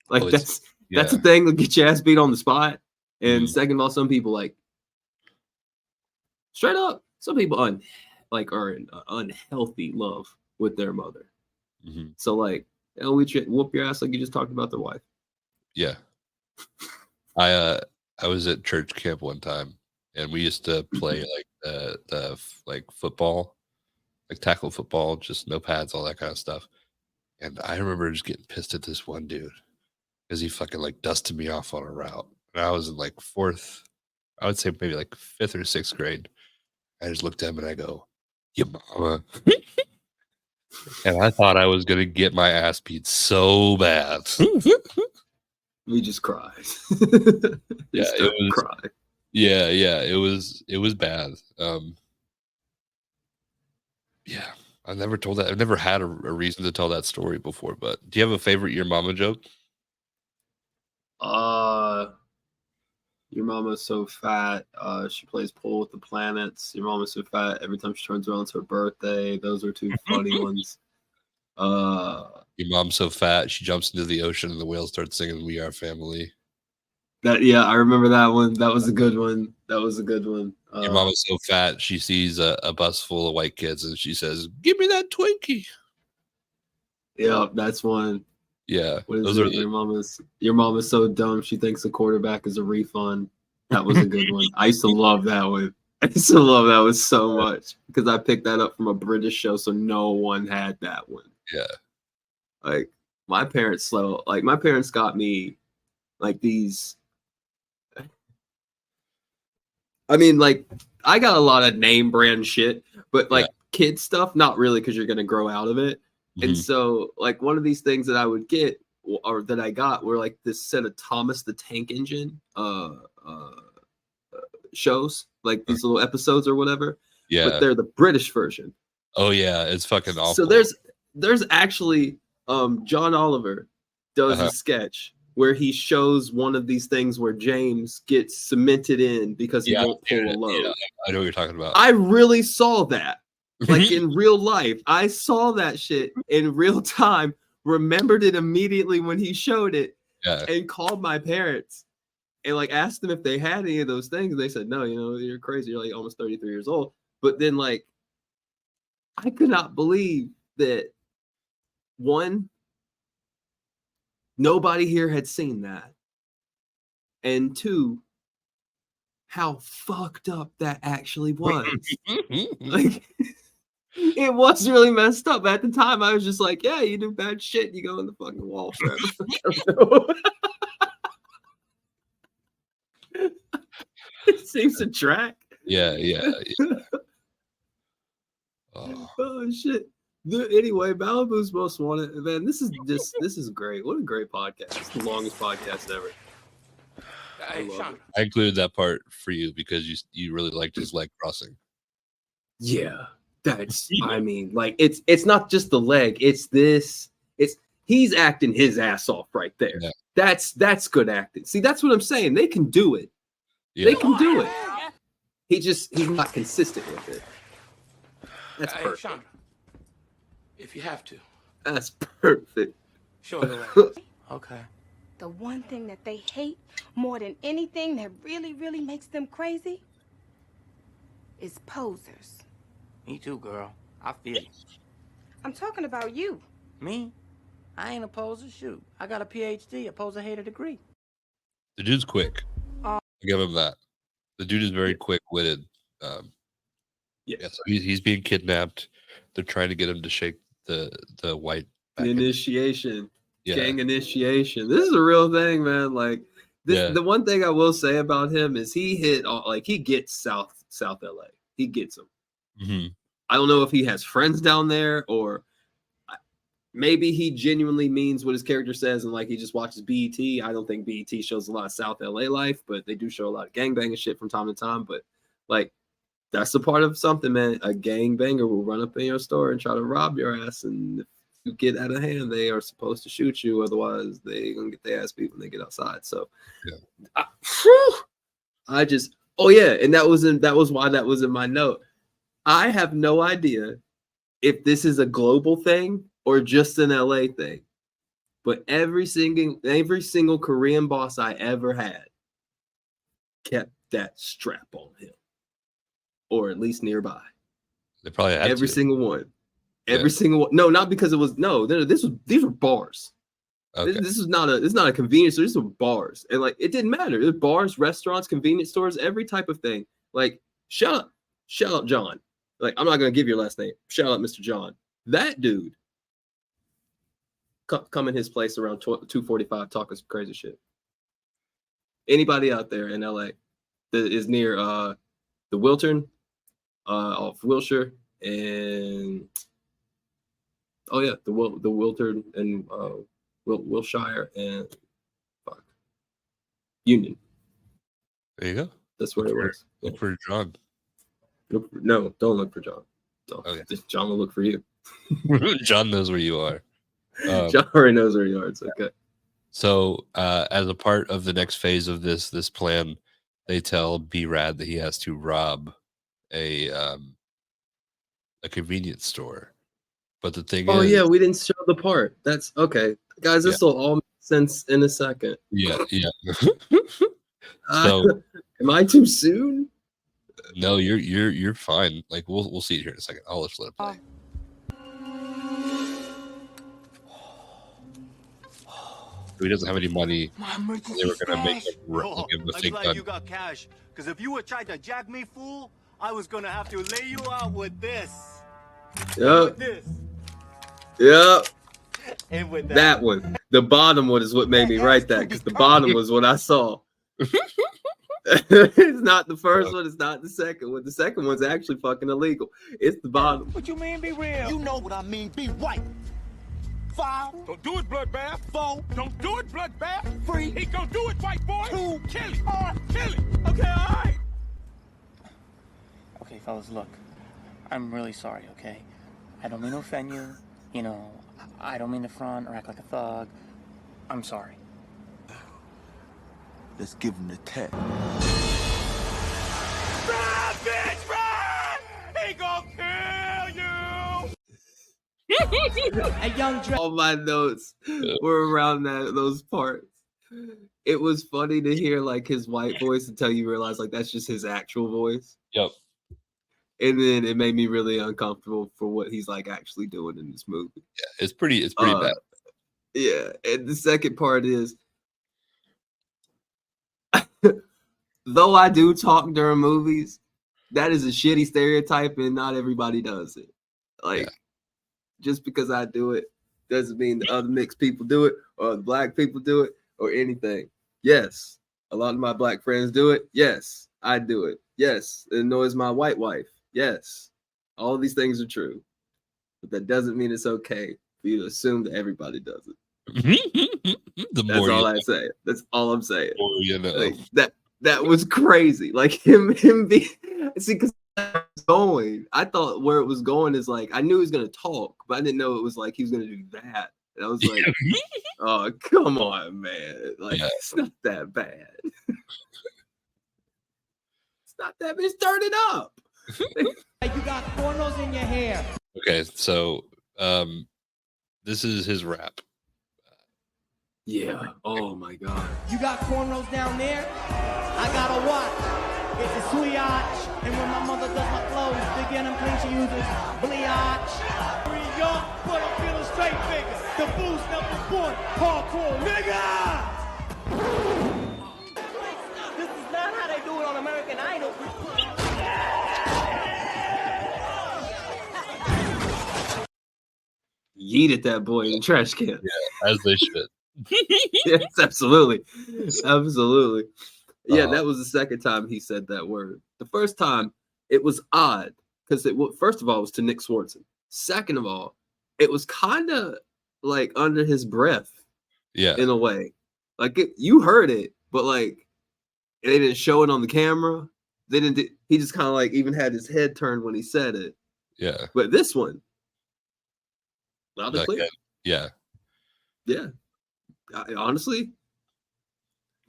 Like, that's the thing that get your ass beat on the spot. And second of all, some people, like, straight up, some people are in unhealthy love with their mother. So, like, we whoop your ass like you just talked about their wife. Yeah. I was at church camp one time, and we used to play like the football, like tackle football, just no pads, all that kind of stuff. And I remember just getting pissed at this one dude because he fucking like dusted me off on a route. And I was in like 4th, I would say maybe like 5th or 6th grade. I just looked at him and I go, "Your mama." And I thought I was gonna get my ass beat so bad. We just cried. Yeah, it was cry. Yeah, it was bad. Yeah, I've never told that. I've never had a reason to tell that story before. But do you have a favorite Your Mama joke? Your mama's so fat. She plays pool with the planets. Your mama's so fat. Every time she turns around, it's her birthday. Those are 2 funny ones. Your mom's so fat, she jumps into the ocean and the whales start singing "We Are Family." I remember that one. That was a good one. Your mama's so fat, she sees a bus full of white kids and she says, "Give me that Twinkie." Yeah, that's one. Yeah, those are your mama's so dumb she thinks a quarterback is a refund. That was a good one. I used to love that one. I used to love that one so much because I picked that up from a British show, so no one had that one. Yeah, like my parents got me like these. I mean, like I got a lot of name brand shit, but like kid stuff, not really, because you're gonna grow out of it. And so, like, one of these things that I would get or that I got were like this set of Thomas the Tank Engine shows, like these little episodes or whatever. Yeah, but they're the British version. Oh yeah, it's fucking awful. So there's actually John Oliver does a sketch where he shows one of these things where James gets cemented in because he won't pull a load. Yeah, I know what you're talking about. I really saw that. Like in real life, I saw that shit in real time, remembered it immediately when he showed it, and called my parents and like asked them if they had any of those things. They said, "No, you're crazy. You're like almost 33 years old." But then like, I could not believe that one, nobody here had seen that. And 2, how fucked up that actually was. Like, it was really messed up. At the time, I was just like, yeah, you do bad shit, you go in the fucking wall forever. It seems to track. Yeah. Oh shit. Anyway, Malibu's Most Wanted. Man, this is great. What a great podcast. It's the longest podcast ever. I included that part for you because you really liked his leg crossing. Yeah, that's. I mean, like it's not just the leg. It's he's acting his ass off right there. Yeah. That's good acting. See, that's what I'm saying. They can do it. Yeah. They can do it. He's not consistent with it. That's perfect. Chandra, if you have to. That's perfect. Show the way. Okay. the one thing that they hate more than anything that really, really makes them crazy is posers. Me too, girl. I feel you. I'm talking about you. Me? I ain't a poser. Shoot. I got a PhD, a poser hater degree. The dude's quick. I give him that. The dude is very quick-witted. Yeah, so he's being kidnapped. They're trying to get him to shake the white initiation. Yeah. Gang initiation. This is a real thing, man. Like this, the one thing I will say about him is he hit like he gets South LA. He gets them. Mm-hmm. I don't know if he has friends down there or maybe he genuinely means what his character says and like he just watches BET. I don't think BET shows a lot of South LA life, but they do show a lot of gangbanging shit from time to time. But like that's a part of something, man. A gangbanger will run up in your store and try to rob your ass, and if you get out of hand, they are supposed to shoot you. Otherwise, they're gonna get their ass beat when they get outside. So, I just, and that was why that was in my note. I have no idea if this is a global thing or just an LA thing, but every single Korean boss I ever had kept that strap on him, or at least nearby. They probably had every to. single one. Every single one. No, not because it was these were bars. Okay. This is not a convenience store. These were bars. And like it didn't matter. There's bars, restaurants, convenience stores, every type of thing. Like shout out John. Like I'm not gonna give your last name. Shout out Mr. John. That dude come in his place around 2:45 talking some crazy shit. Anybody out there in LA that is near the Wiltern, off Wilshire, and the Wiltern and Wilshire and Union. There you go. That's where it was. Look for John. No, don't look for John. John will look for you. John knows where you are. John already knows where you are. It's okay. So, as a part of the next phase of this plan, they tell B-Rad that he has to rob a convenience store. But the thing is, we didn't show the part. That's okay, guys. This will all make sense in a second. Yeah. So, am I too soon? No, you're fine. Like we'll see it here in a second. I'll just let it play. He doesn't have any money. They were gonna make him give him the fake gun. You got cash, because if you were trying to jack me, fool, I was gonna have to lay you out with this. Yep. Yep. And with that one. The bottom one is what made me write that, because the bottom was what I saw. It's not the first one. It's not the second one. The second one's actually fucking illegal. It's the bottom. What you mean, be real? You know what I mean, be white. 5. Don't do it, bloodbath. 4. Don't do it, bloodbath. 3. He gonna do it, white boy. 2. Kill him. Kill him. Okay, all right. Okay, fellas, look. I'm really sorry, okay? I don't mean to offend you. You know, I don't mean to front or act like a thug. I'm sorry. Let's give him the tech. Run, bitch, run! He gonna kill you! All my notes were around those parts. It was funny to hear like his white voice until you realize like that's just his actual voice. Yep. And then it made me really uncomfortable for what he's like actually doing in this movie. Yeah, it's pretty bad. Yeah, and the second part is, though I do talk during movies, that is a shitty stereotype, and not everybody does it. Like, just because I do it doesn't mean the other mixed people do it, or the black people do it, or anything. Yes, a lot of my black friends do it. Yes, I do it. Yes, it annoys my white wife. Yes, all of these things are true, but that doesn't mean it's okay for you to assume that everybody does it. That's all I say. That's all I'm saying. You know. Like, that was crazy. Like him being because going. I thought where it was going is like I knew he was gonna talk, but I didn't know it was like he was gonna do that. And I was like, oh come on, man! Like it's not that bad. It's not that. It's turn it up. You got cornrows in your hair. Okay, so this is his rap. Yeah. Oh my God. You got cornrows down there? I got a watch. It's a swatch. And when my mother does my clothes, to get them clean, she uses bleach. New York, but I'm feeling straight bigger. The boost #1, hardcore nigga! This is not how they do it on American Idol. Yeeted that boy in the trash can. Yeah, as they should. Yes, absolutely. Absolutely. Yeah, that was the second time he said that word. The first time, it was odd because first of all, it was to Nick Swartzen. Second of all, it was kind of like under his breath. Yeah. In a way. Like you heard it, but like they didn't show it on the camera. They didn't. He just kind of like even had his head turned when he said it. Yeah. But this one, loud and clear. Yeah. Yeah. Honestly,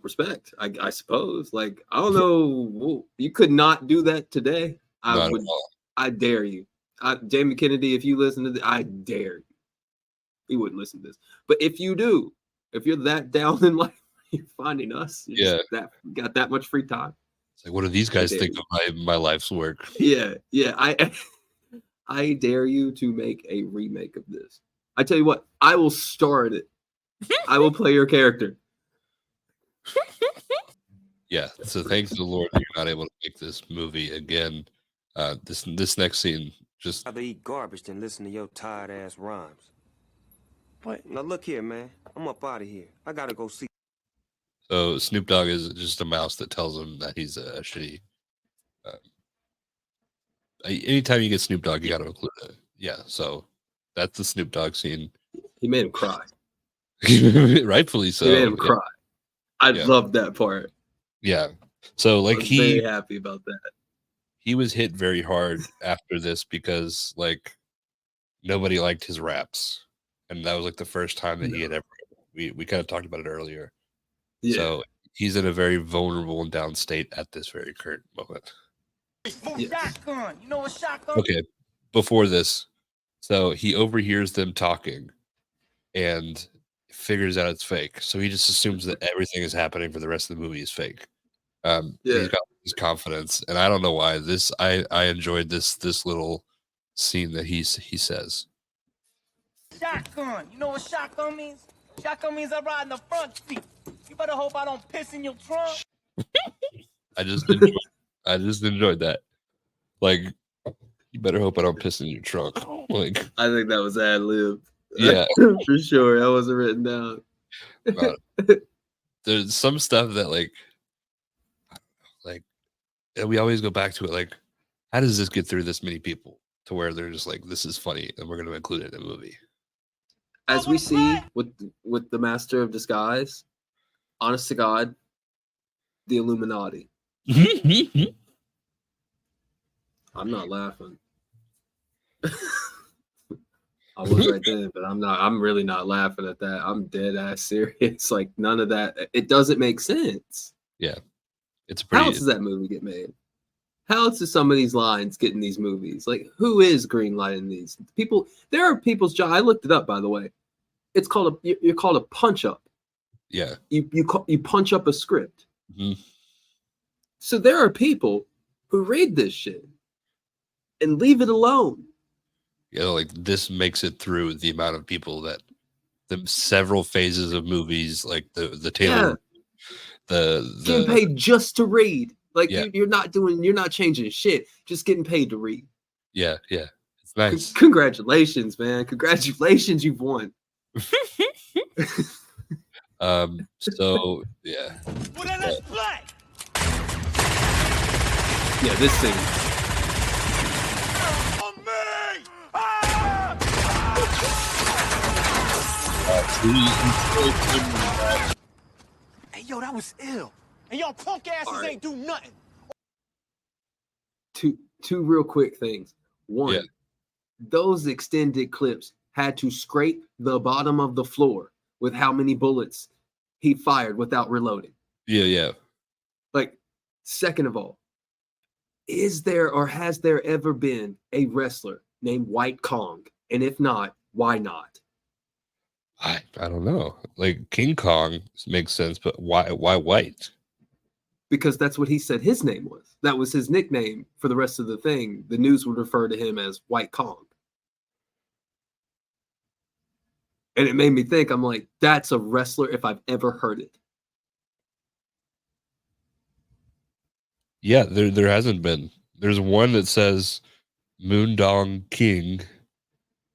respect. I suppose. Like I don't know. You could not do that today. I dare you. Jamie Kennedy, if you listen to this, I dare you. He wouldn't listen to this. But if you do, if you're that down in life, you're finding us. You're got that much free time. It's like, what do these guys think of my life's work? Yeah. I dare you to make a remake of this. I tell you what, I will star in it. I will play your character. Yeah. So thanks to the Lord, you're not able to make this movie again. This next scene just. I'd rather eat garbage than listen to your tired ass rhymes. But now look here, man. I'm up out of here. I gotta go see. So Snoop Dogg is just a mouse that tells him that he's a shitty. Anytime you get Snoop Dogg, you got to include it. Yeah, so that's the Snoop Dogg scene. He made him cry. Rightfully so. He made him cry. I love that part. Yeah. So like very happy about that. He was hit very hard after this because like nobody liked his raps. And that was like the first time that he had ever we kind of talked about it earlier. Yeah. So he's in a very vulnerable and down state at this very current moment. Shotgun. You know what shotgun? Okay. Before this, so he overhears them talking and figures out it's fake. So he just assumes that everything is happening for the rest of the movie is fake. He's got his confidence, and I don't know why. I enjoyed this little scene that he says. Shotgun. You know what shotgun means? Shotgun means I ride in the front seat. You better hope I don't piss in your trunk. I just enjoyed that. Like, you better hope I don't piss in your trunk. Like, I think that was ad-lib. Yeah. For sure. That wasn't written down. There's some stuff that like and we always go back to it. Like, how does this get through this many people to where they're just like, this is funny and we're going to include it in a movie? As we see with the Master of Disguise, honest to God, the Illuminati. I'm not laughing. I was right then, but I'm really not laughing at that. I'm dead ass serious. Like none of that. It doesn't make sense. Yeah. How else does that movie get made? How else is some of these lines getting these movies? Like, who is greenlighting these people? There are people's job. I looked it up, by the way. It's called you're called a punch up. Yeah. You punch up a script. Mm-hmm. So there are people who read this shit and leave it alone. Yeah, like this makes it through the amount of people that the several phases of movies, like the Taylor, the getting paid just to read. Like you're not changing shit, just getting paid to read. Yeah, it's nice. Congratulations, man! Congratulations, you've won. So yeah. Well, then let's play. Yeah, this thing. On me! Hey, yo, that was ill. And y'all punk asses ain't do nothing. Two real quick things. One, those extended clips had to scrape the bottom of the floor with how many bullets he fired without reloading. Yeah. Like, second of all, is there or has there ever been a wrestler named White Kong? And if not, why not? I don't know. Like King Kong makes sense, but why white? Because that's what he said his name was. That was his nickname for the rest of the thing. The news would refer to him as White Kong. And it made me think, I'm like, that's a wrestler if I've ever heard it. Yeah, there hasn't been. There's one that says Moondong King,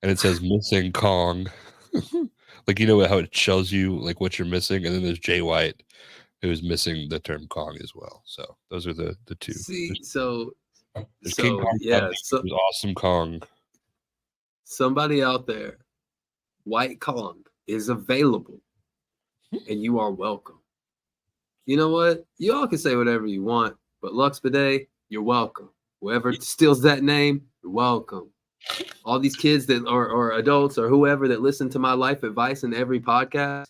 and it says missing Kong. Like, you know how it shows you like what you're missing, and then there's Jay White, who's missing the term Kong as well. So those are the two. See, There's King Kong, yeah, there's Awesome Kong. Somebody out there, White Kong is available, and you are welcome. You know what? You all can say whatever you want, but Lux Bidet, you're welcome. Whoever steals that name, you're welcome. All these kids that or adults or whoever that listen to my life advice in every podcast,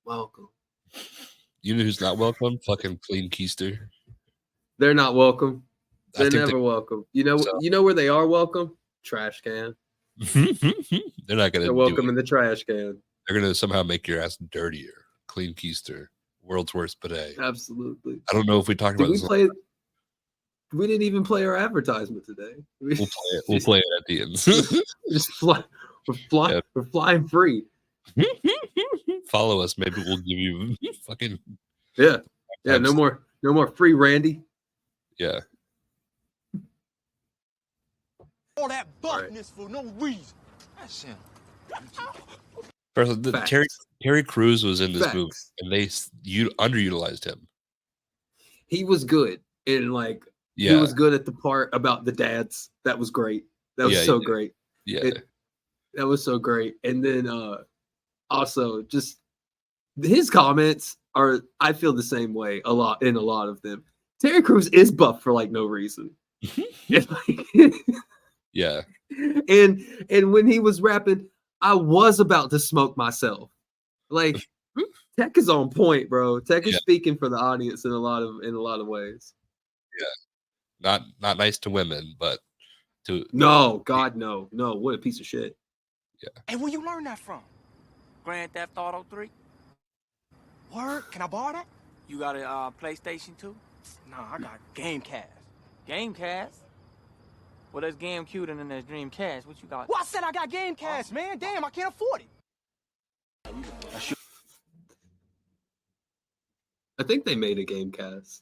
welcome. You know who's not welcome? Fucking Clean Keister. They're not welcome. They're never welcome. You know where they are welcome? Trash can. They're not gonna. They're welcome in the trash can. They're gonna somehow make your ass dirtier. Clean Keister, world's worst bidet. Absolutely. I don't know if we talked about this. We didn't even play our advertisement today. We'll play it. We'll play it at the end. Just fly. We're flying free. Follow us. Maybe we'll give you fucking. Yeah. No more free Randy. Yeah. All that buffness for no reason. That's him. First, Terry Crews was in this movie, and they underutilized him. He was good, and he was good at the part about the dads. That was great. That was so great. Yeah, that was so great. And then also just his comments are. I feel the same way a lot of them. Terry Crews is buff for no reason. Yeah. And when he was rapping, I was about to smoke myself. Tech is on point, bro. Tech is speaking for the audience in a lot of ways. Yeah. Not nice to women, but to no. What a piece of shit. Yeah. Hey, where you learn that from? Grand Theft Auto 3? Word? Can I borrow that? You got a PlayStation 2? Nah, I got Gamecast. Gamecast? Well, there's GameCube and then there's Dreamcast. What you got? Well, I said I got Gamecast, man. Damn, I can't afford it. I think they made a Gamecast.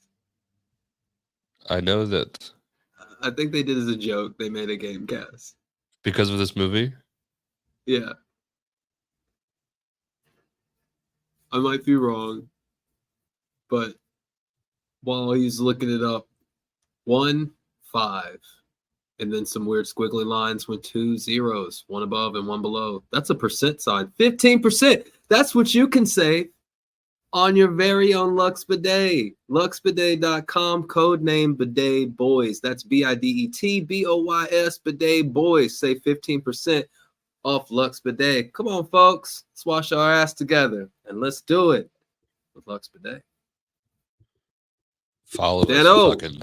I know that. I think they did as a joke. They made a Gamecast. Because of this movie? Yeah. I might be wrong. But while he's looking it up, 1, 5. And then some weird squiggly lines with 2 zeros, one above and one below. That's a percent sign. 15%. That's what you can save on your very own Lux Bidet. LuxBidet.com, code name Bidet Boys. That's BIDET BOYS Bidet Boys. Save 15% off Lux Bidet. Come on, folks. Let's wash our ass together and let's do it with Lux Bidet. Follow us. Fucking.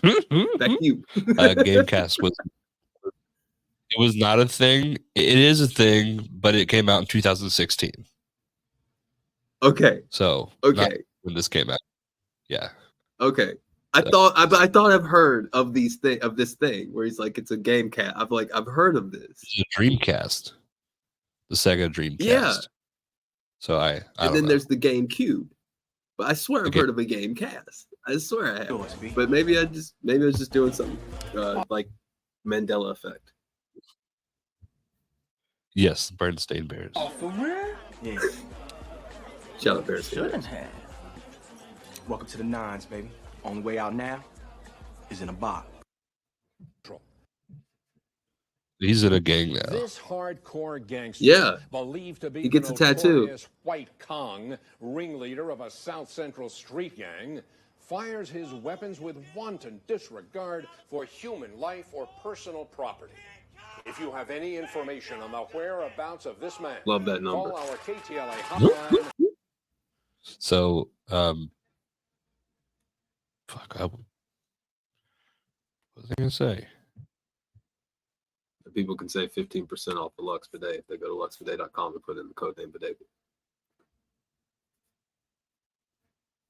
Thank you. Gamecast was not a thing. It is a thing, but it came out in 2016. Okay. So not when this came out. Yeah. Okay. I thought I've heard of this thing where he's like it's a game cat. I've heard of this. It's a Dreamcast. The Sega Dreamcast. Yeah. So I and then there's the GameCube. But I swear I've heard of a Gamecast. I swear I have. But maybe I was just doing something like Mandela effect. Yes, Bernstein Bears. Oh, for real? Yeah. Shout out Bears. Shouldn't have. Welcome to the nines, baby. Only way out now is in a box. He's in a gang now. This hardcore gangster, believed to be he gets a tattoo. White Kong, ringleader of a South Central street gang, fires his weapons with wanton disregard for human life or personal property. If you have any information on the whereabouts of this man, love that number. Call our KTLA hotline. So, what was I gonna say? And people can save 15% off the Lux Bidet if they go to luxbidet.com and put in the code name Bidet.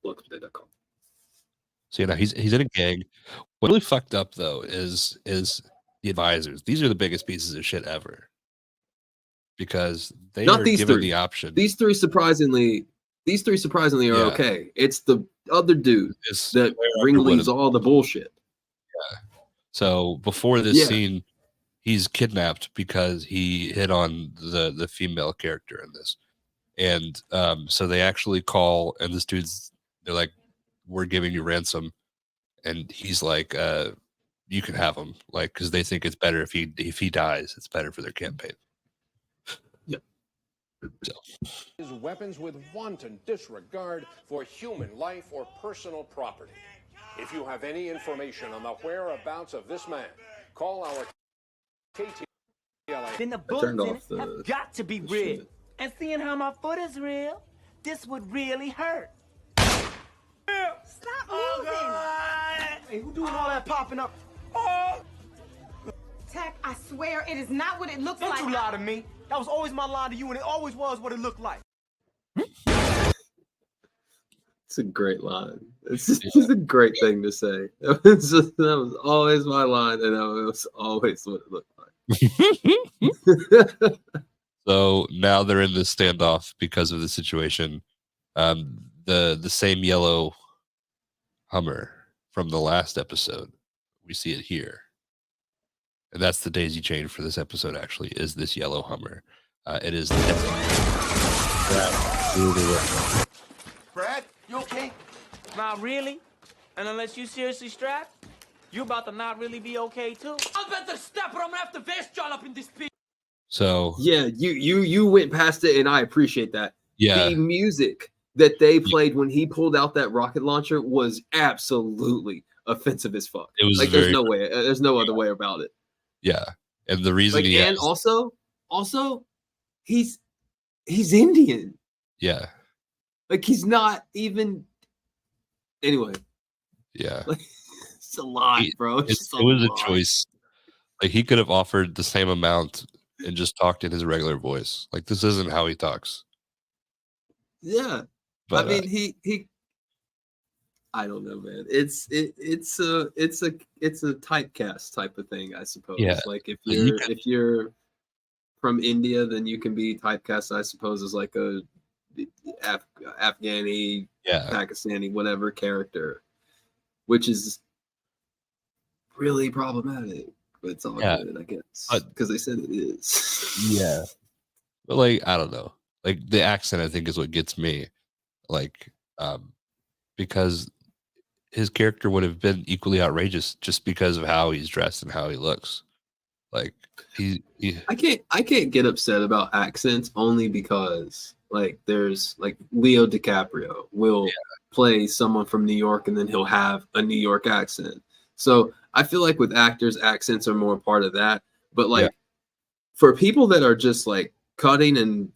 luxbidet.com. So he's in a gang. What really fucked up though is the advisors. These are the biggest pieces of shit ever. Because they Not are these given three. the option. These three surprisingly are okay. It's the other dude that ringleads all the bullshit. Yeah. So before this scene, he's kidnapped because he hit on the female character in this. And so they actually call, and this dude's, they're like, we're giving you ransom. And he's like, you can have him, like, because they think it's better if he dies, it's better for their campaign. So. His weapons with wanton disregard for human life or personal property. If you have any information on the whereabouts of this man, call our KTLA. Then the bullets in it have got to be real. And seeing how my foot is real, this would really hurt. Stop moving. Hey, who doing all that popping up? Tech, I swear it is not what it looks like. Don't you lie to me. That was always my line to you, and it always was what it looked like. It's a great line. It's just a great thing to say. That was always my line, and that was always what it looked like. So now they're in this standoff because of the situation. The same yellow Hummer from the last episode, we see it here. And that's the daisy chain for this episode, actually, is this yellow Hummer. It is Brad, you okay? Not really. And unless you seriously strapped, you about to not really be okay too. I'll better step or I'm gonna have to vest y'all up in this piece. So yeah, you went past it, and I appreciate that. Yeah, the music that they played when he pulled out that rocket launcher was absolutely offensive as fuck. It was like there's no way, there's no other way about it. Yeah, and the reason also he's Indian. Yeah, like he's not even. Anyway. Yeah, like, it's a lot, bro. It was a choice. Like he could have offered the same amount and just talked in his regular voice. Like this isn't how he talks. Yeah, but I mean he. I don't know, man. It's a typecast type of thing, I suppose. Yeah. Like if you're from India, then you can be typecast, I suppose, as like a Afghani, Pakistani, whatever character, which is really problematic. But it's all good, I guess, because they said it is. Yeah, but like I don't know, like the accent I think is what gets me, like because his character would have been equally outrageous just because of how he's dressed and how he looks. Like I can't get upset about accents only because like there's like Leo DiCaprio will play someone from New York and then he'll have a New York accent. So I feel like with actors, accents are more part of that. But like for people that are just like cutting and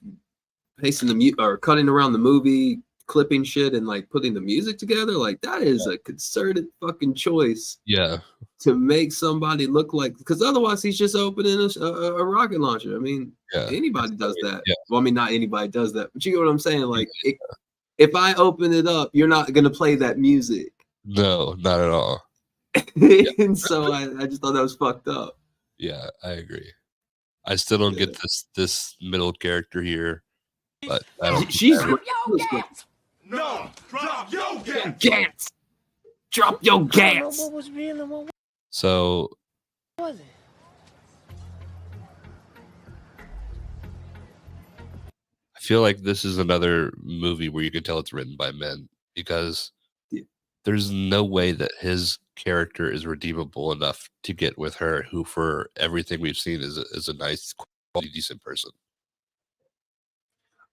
pasting or cutting around the movie, clipping shit and like putting the music together, like that is a concerted fucking choice. Yeah. To make somebody look like, because otherwise he's just opening a rocket launcher. I mean, anybody does that. Yeah. Well, I mean, not anybody does that, but you get what I'm saying. Like, if I open it up, you're not gonna play that music. No, not at all. And so I just thought that was fucked up. Yeah, I agree. I still don't get this middle character here, but I don't. She's no, drop your gas. Drop your gas. What was real and what So was it? I feel like this is another movie where you can tell it's written by men because there's no way that his character is redeemable enough to get with her, who for everything we've seen is a nice, quality, decent person.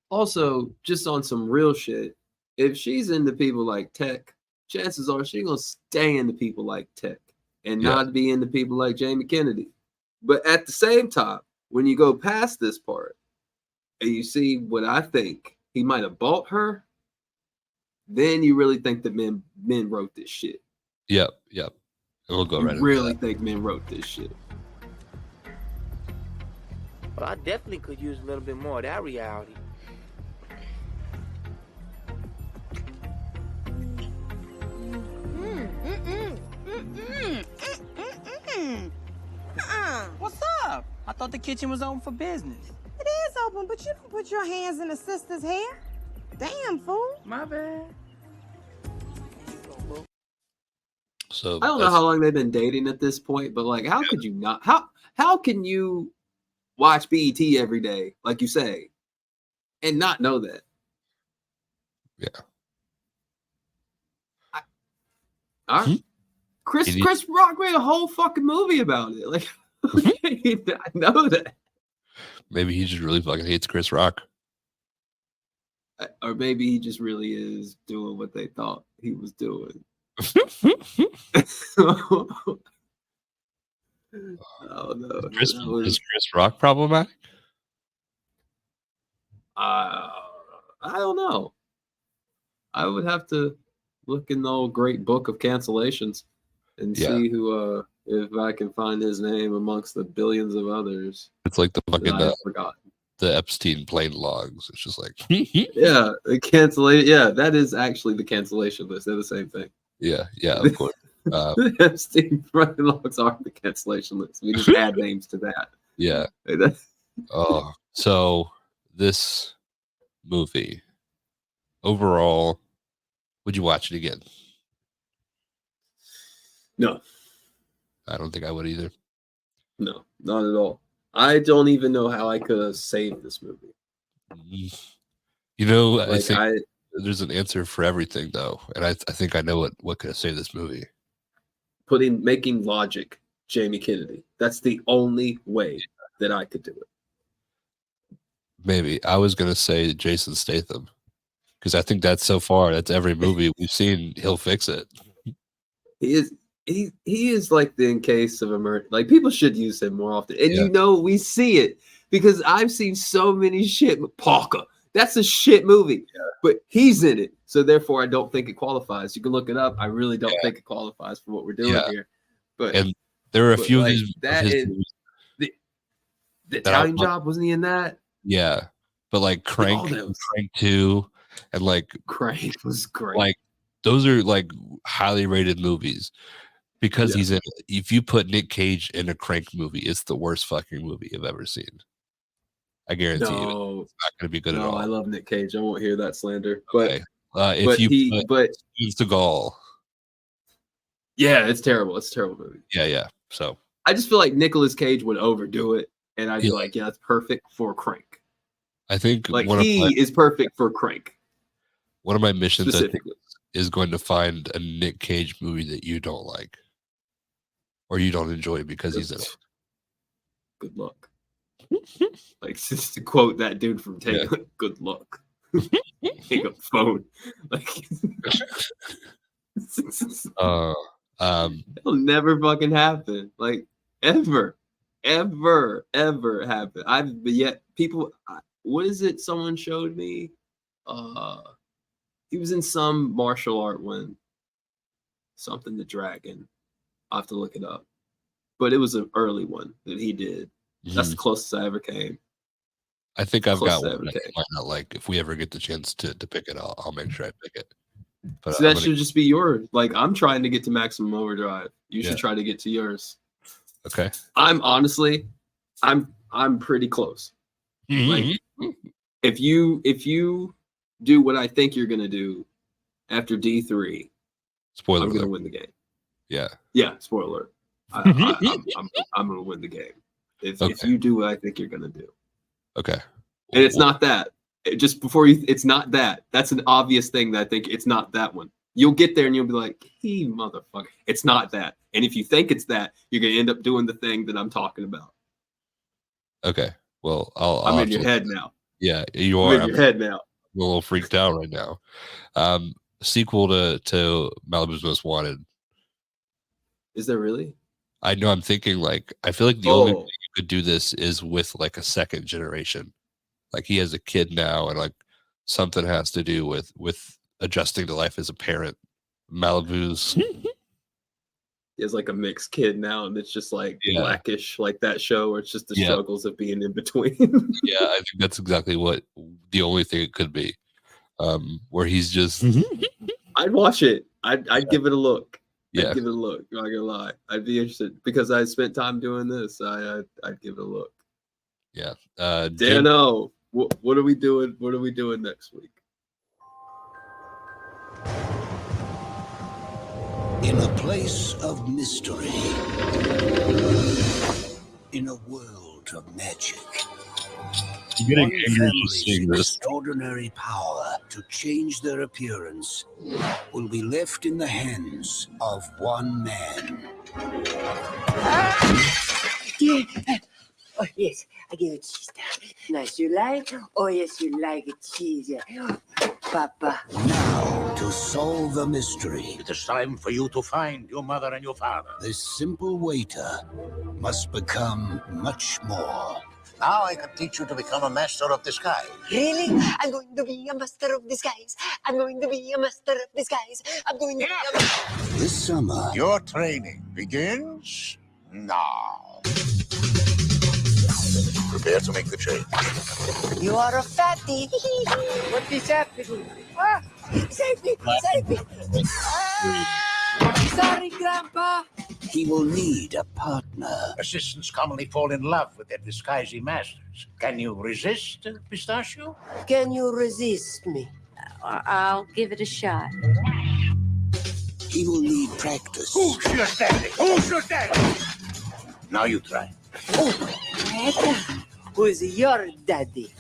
Also, just on some real shit, if she's into people like Tech, chances are she's gonna stay into people like Tech and not be into people like Jamie Kennedy. But at the same time, when you go past this part and you see what I think he might have bought her, then you really think that men wrote this shit. Yep. And we'll go right into really that. think men wrote this shit. Well, I definitely could use a little bit more of that reality. What's up? I thought the kitchen was open for business. It is open, but you don't put your hands in the sister's hair. Damn, fool. My bad. So I don't know how long they've been dating at this point, but like, how could you not? How can you watch BET every day, like you say, and not know that? Yeah. All right. Chris Rock made a whole fucking movie about it. Like, I know that. Maybe he just really fucking hates Chris Rock. Or maybe he just really is doing what they thought he was doing. Oh no. Is Chris Rock problematic? I don't know. I would have to look in the old great book of cancellations and see who if I can find his name amongst the billions of others. It's like the fucking forgotten. The Epstein plane logs. It's just like yeah, the cancellation. Yeah, that is actually the cancellation list. They're the same thing. Yeah, of course. The Epstein plane logs are the cancellation list. We just add names to that. Yeah. Oh, so this movie overall, would you watch it again? No. I don't think I would either. No, not at all. I don't even know how I could have saved this movie. You know, Like, I think there's an answer for everything, though, and I think I know what could have saved this movie. Making Logic Jamie Kennedy. That's the only way that I could do it. Maybe I was gonna say Jason Statham because I think that's so far that's every movie we've seen. He'll fix it. He is like the in case of emergency. Like, people should use him more often, and you know we see it because I've seen so many shit. Parker, that's a shit movie, but he's in it, so therefore I don't think it qualifies. You can look it up. I really don't think it qualifies for what we're doing here. But and there are a few like, of these that is the Italian Job, wasn't he in that? Yeah, but like Crank, Crank 2, and like Crank was great. Like those are like highly rated movies because he's in. If you put Nick Cage in a Crank movie, it's the worst fucking movie I've ever seen. I guarantee you, it's not going to be good at all. I love Nick Cage. I won't hear that slander. But if you put Steven Seagal, yeah, it's terrible. It's a terrible movie. Yeah. So I just feel like Nicolas Cage would overdo it, and I'd be like, yeah, that's perfect for Crank. I think like he is perfect for Crank. One of my missions I think, is going to find a Nick Cage movie that you don't like or you don't enjoy because he's in it. Good luck. Like, just to quote that dude from Take, good luck. Take up the phone. Like, it'll never fucking happen. Like, ever happen. But yet people, what is it? Someone showed me. He was in some martial art one. Something the Dragon. I'll have to look it up. But it was an early one that he did. That's the closest I ever came. I think I've got one that I might not like. If we ever get the chance to pick it, I'll make sure I pick it. But so that should just be yours. Like, I'm trying to get to Maximum Overdrive. You should try to get to yours. Okay. I'm honestly, I'm pretty close. Like, if you do what I think you're gonna do after D3, spoiler I'm alert. gonna win the game. Yeah. Spoiler alert. I'm gonna win the game if you do what I think you're gonna do. Okay. And it's not that. Just before you, it's not that. That's an obvious thing that I think it's not that one. You'll get there and you'll be like, "He motherfucker!" It's not that. And if you think it's that, you're gonna end up doing the thing that I'm talking about. Okay. Well, I'm in your head now. Yeah, you are. I'm in your head now. I'm a little freaked out right now. Sequel to Malibu's Most Wanted. Is there really? I know. I'm thinking like I feel like the only way you could do this is with like a second generation. Like he has a kid now, and like something has to do with adjusting to life as a parent. Malibu's. He has like a mixed kid now, and it's just like Blackish, like that show where it's just the struggles of being in between. Yeah, I think that's exactly what the only thing it could be. Where he's just I'd watch it. I'd give it a look. Yeah. I'd give it a look. I'm not gonna lie. I'd be interested because I spent time doing this. I'd give it a look. Yeah. Dano, what are we doing? What are we doing next week? In a place of mystery, in a world of magic, getting one angry family's seeing this. extraordinary power to change their appearance will be left in the hands of one man. Yeah. Oh, yes, I give it cheese. Nice, you like? Oh, yes, you like it cheese. Papa. Now, to solve the mystery, It is time for you to find your mother and your father. this simple waiter must become much more. Now I can teach you to become a master of disguise. Really? I'm going to be a master of disguise. I'm going to be a master of disguise. I'm going to be a This summer, Your training begins now. Prepare to make the change. You are a fatty. What is happening? Ah, save me! Save me! Ah, sorry, Grandpa. he will need a partner. Assistants commonly fall in love with their disguising masters. Can you resist, Pistachio? Can you resist me? I'll give it a shot. He will need practice. Who's your daddy? Who's your daddy? Now you try. Who's your daddy?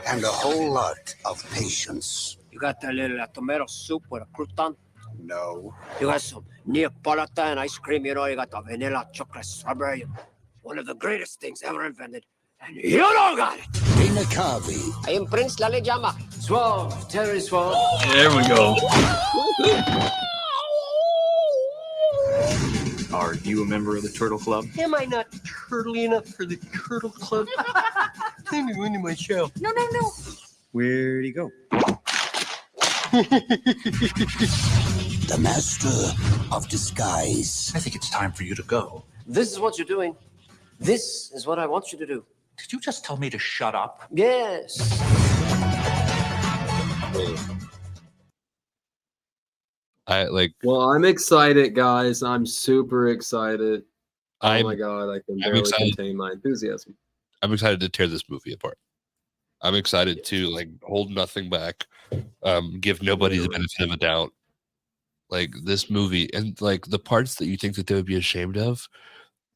And a whole lot of patience. You got a little tomato soup with a crouton? No. You got some Neapolitan ice cream, you know, you got the vanilla chocolate strawberry. One of the greatest things ever invented. And you don't got it! Dana Carvey. I am Prince Lalejama. Suave, Terry Suave. There we go. Are you a member of the Turtle Club? Am I not turtly enough for the Turtle Club? Let me win my show. No. Where'd he go? The master of disguise. I think it's time for you to go. This is what you're doing. This is what I want you to do. Did you just tell me to shut up? Yes. Well, I'm excited, guys. I'm super excited. Oh my god, I can barely contain my enthusiasm. I'm excited to tear this movie apart. I'm excited to like hold nothing back, give nobody the benefit of a doubt. Like this movie and like the parts that you think that they would be ashamed of,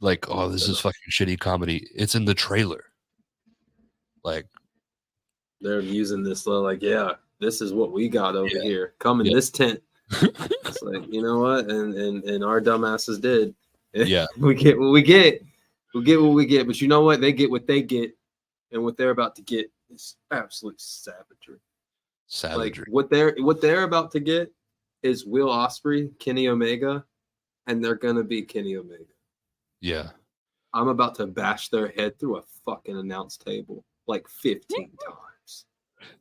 like, oh, this is fucking shitty comedy. It's in the trailer. Like they're using this like, yeah, this is what we got over here. Come in this tent. It's like, you know what? And our dumbasses did. Yeah. we get what we get. We get what we get. But you know what? They get what they get. And what they're about to get is absolute savagery. Like what they're about to get is Will Ospreay, Kenny Omega, and they're gonna be Kenny Omega. Yeah. I'm about to bash their head through a fucking announce table like 15 times.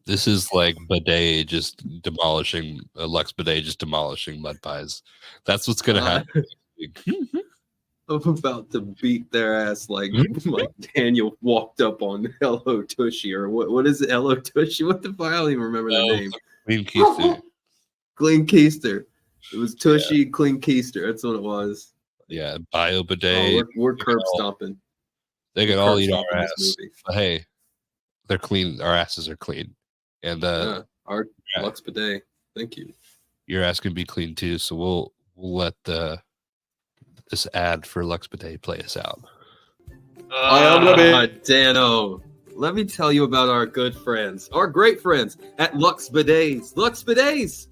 This is like Bidet just demolishing Lux Bidet just demolishing mud pies. That's what's gonna happen. I'm about to beat their ass like Daniel walked up on Hello Tushy or what is it? Hello Tushy? What the fuck? I don't even remember the name. Clean Keister. Clean Keister. It was Tushy Clean Keister. That's what it was. Yeah, Bio Bidet. Oh, we're curb stomping. They can all eat our ass. But hey, they're clean. Our asses are clean. And our Lux Bidet. Thank you. Your ass can be clean too. So we'll let this ad for Lux Bidet play us out. Dano. Let me tell you about our good friends, our great friends at Lux Bidets. Lux Bidets.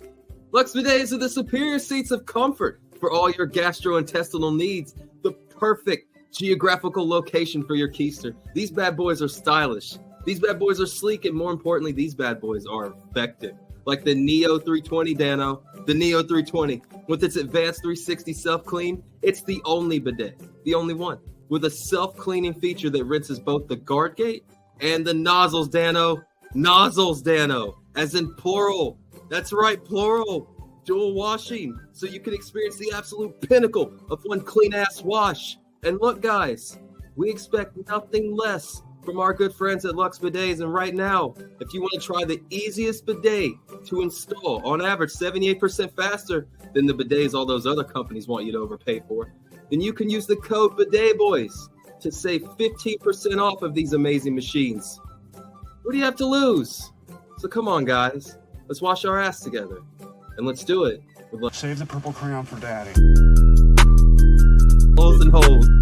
Lux Bidets are the superior seats of comfort for all your gastrointestinal needs. The perfect geographical location for your keister. These bad boys are stylish. These bad boys are sleek, and more importantly, these bad boys are effective. Like the Neo 320, Dano. The Neo 320. With its advanced 360 self-clean, it's the only bidet. The only one. With a self-cleaning feature that rinses both the guard gate and the nozzles, Dano. Nozzles, Dano. As in plural. That's right, plural. dual washing, so you can experience the absolute pinnacle of one clean-ass wash. And look, guys, we expect nothing less from our good friends at Lux Bidets. And right now, if you want to try the easiest bidet to install, on average 78% faster than the bidets all those other companies want you to overpay for, then you can use the code Bidet Boys to save 15% off of these amazing machines. What do you have to lose? So come on, guys. Let's wash our ass together. And let's do it. Save the purple crayon for Daddy. Holes and holes.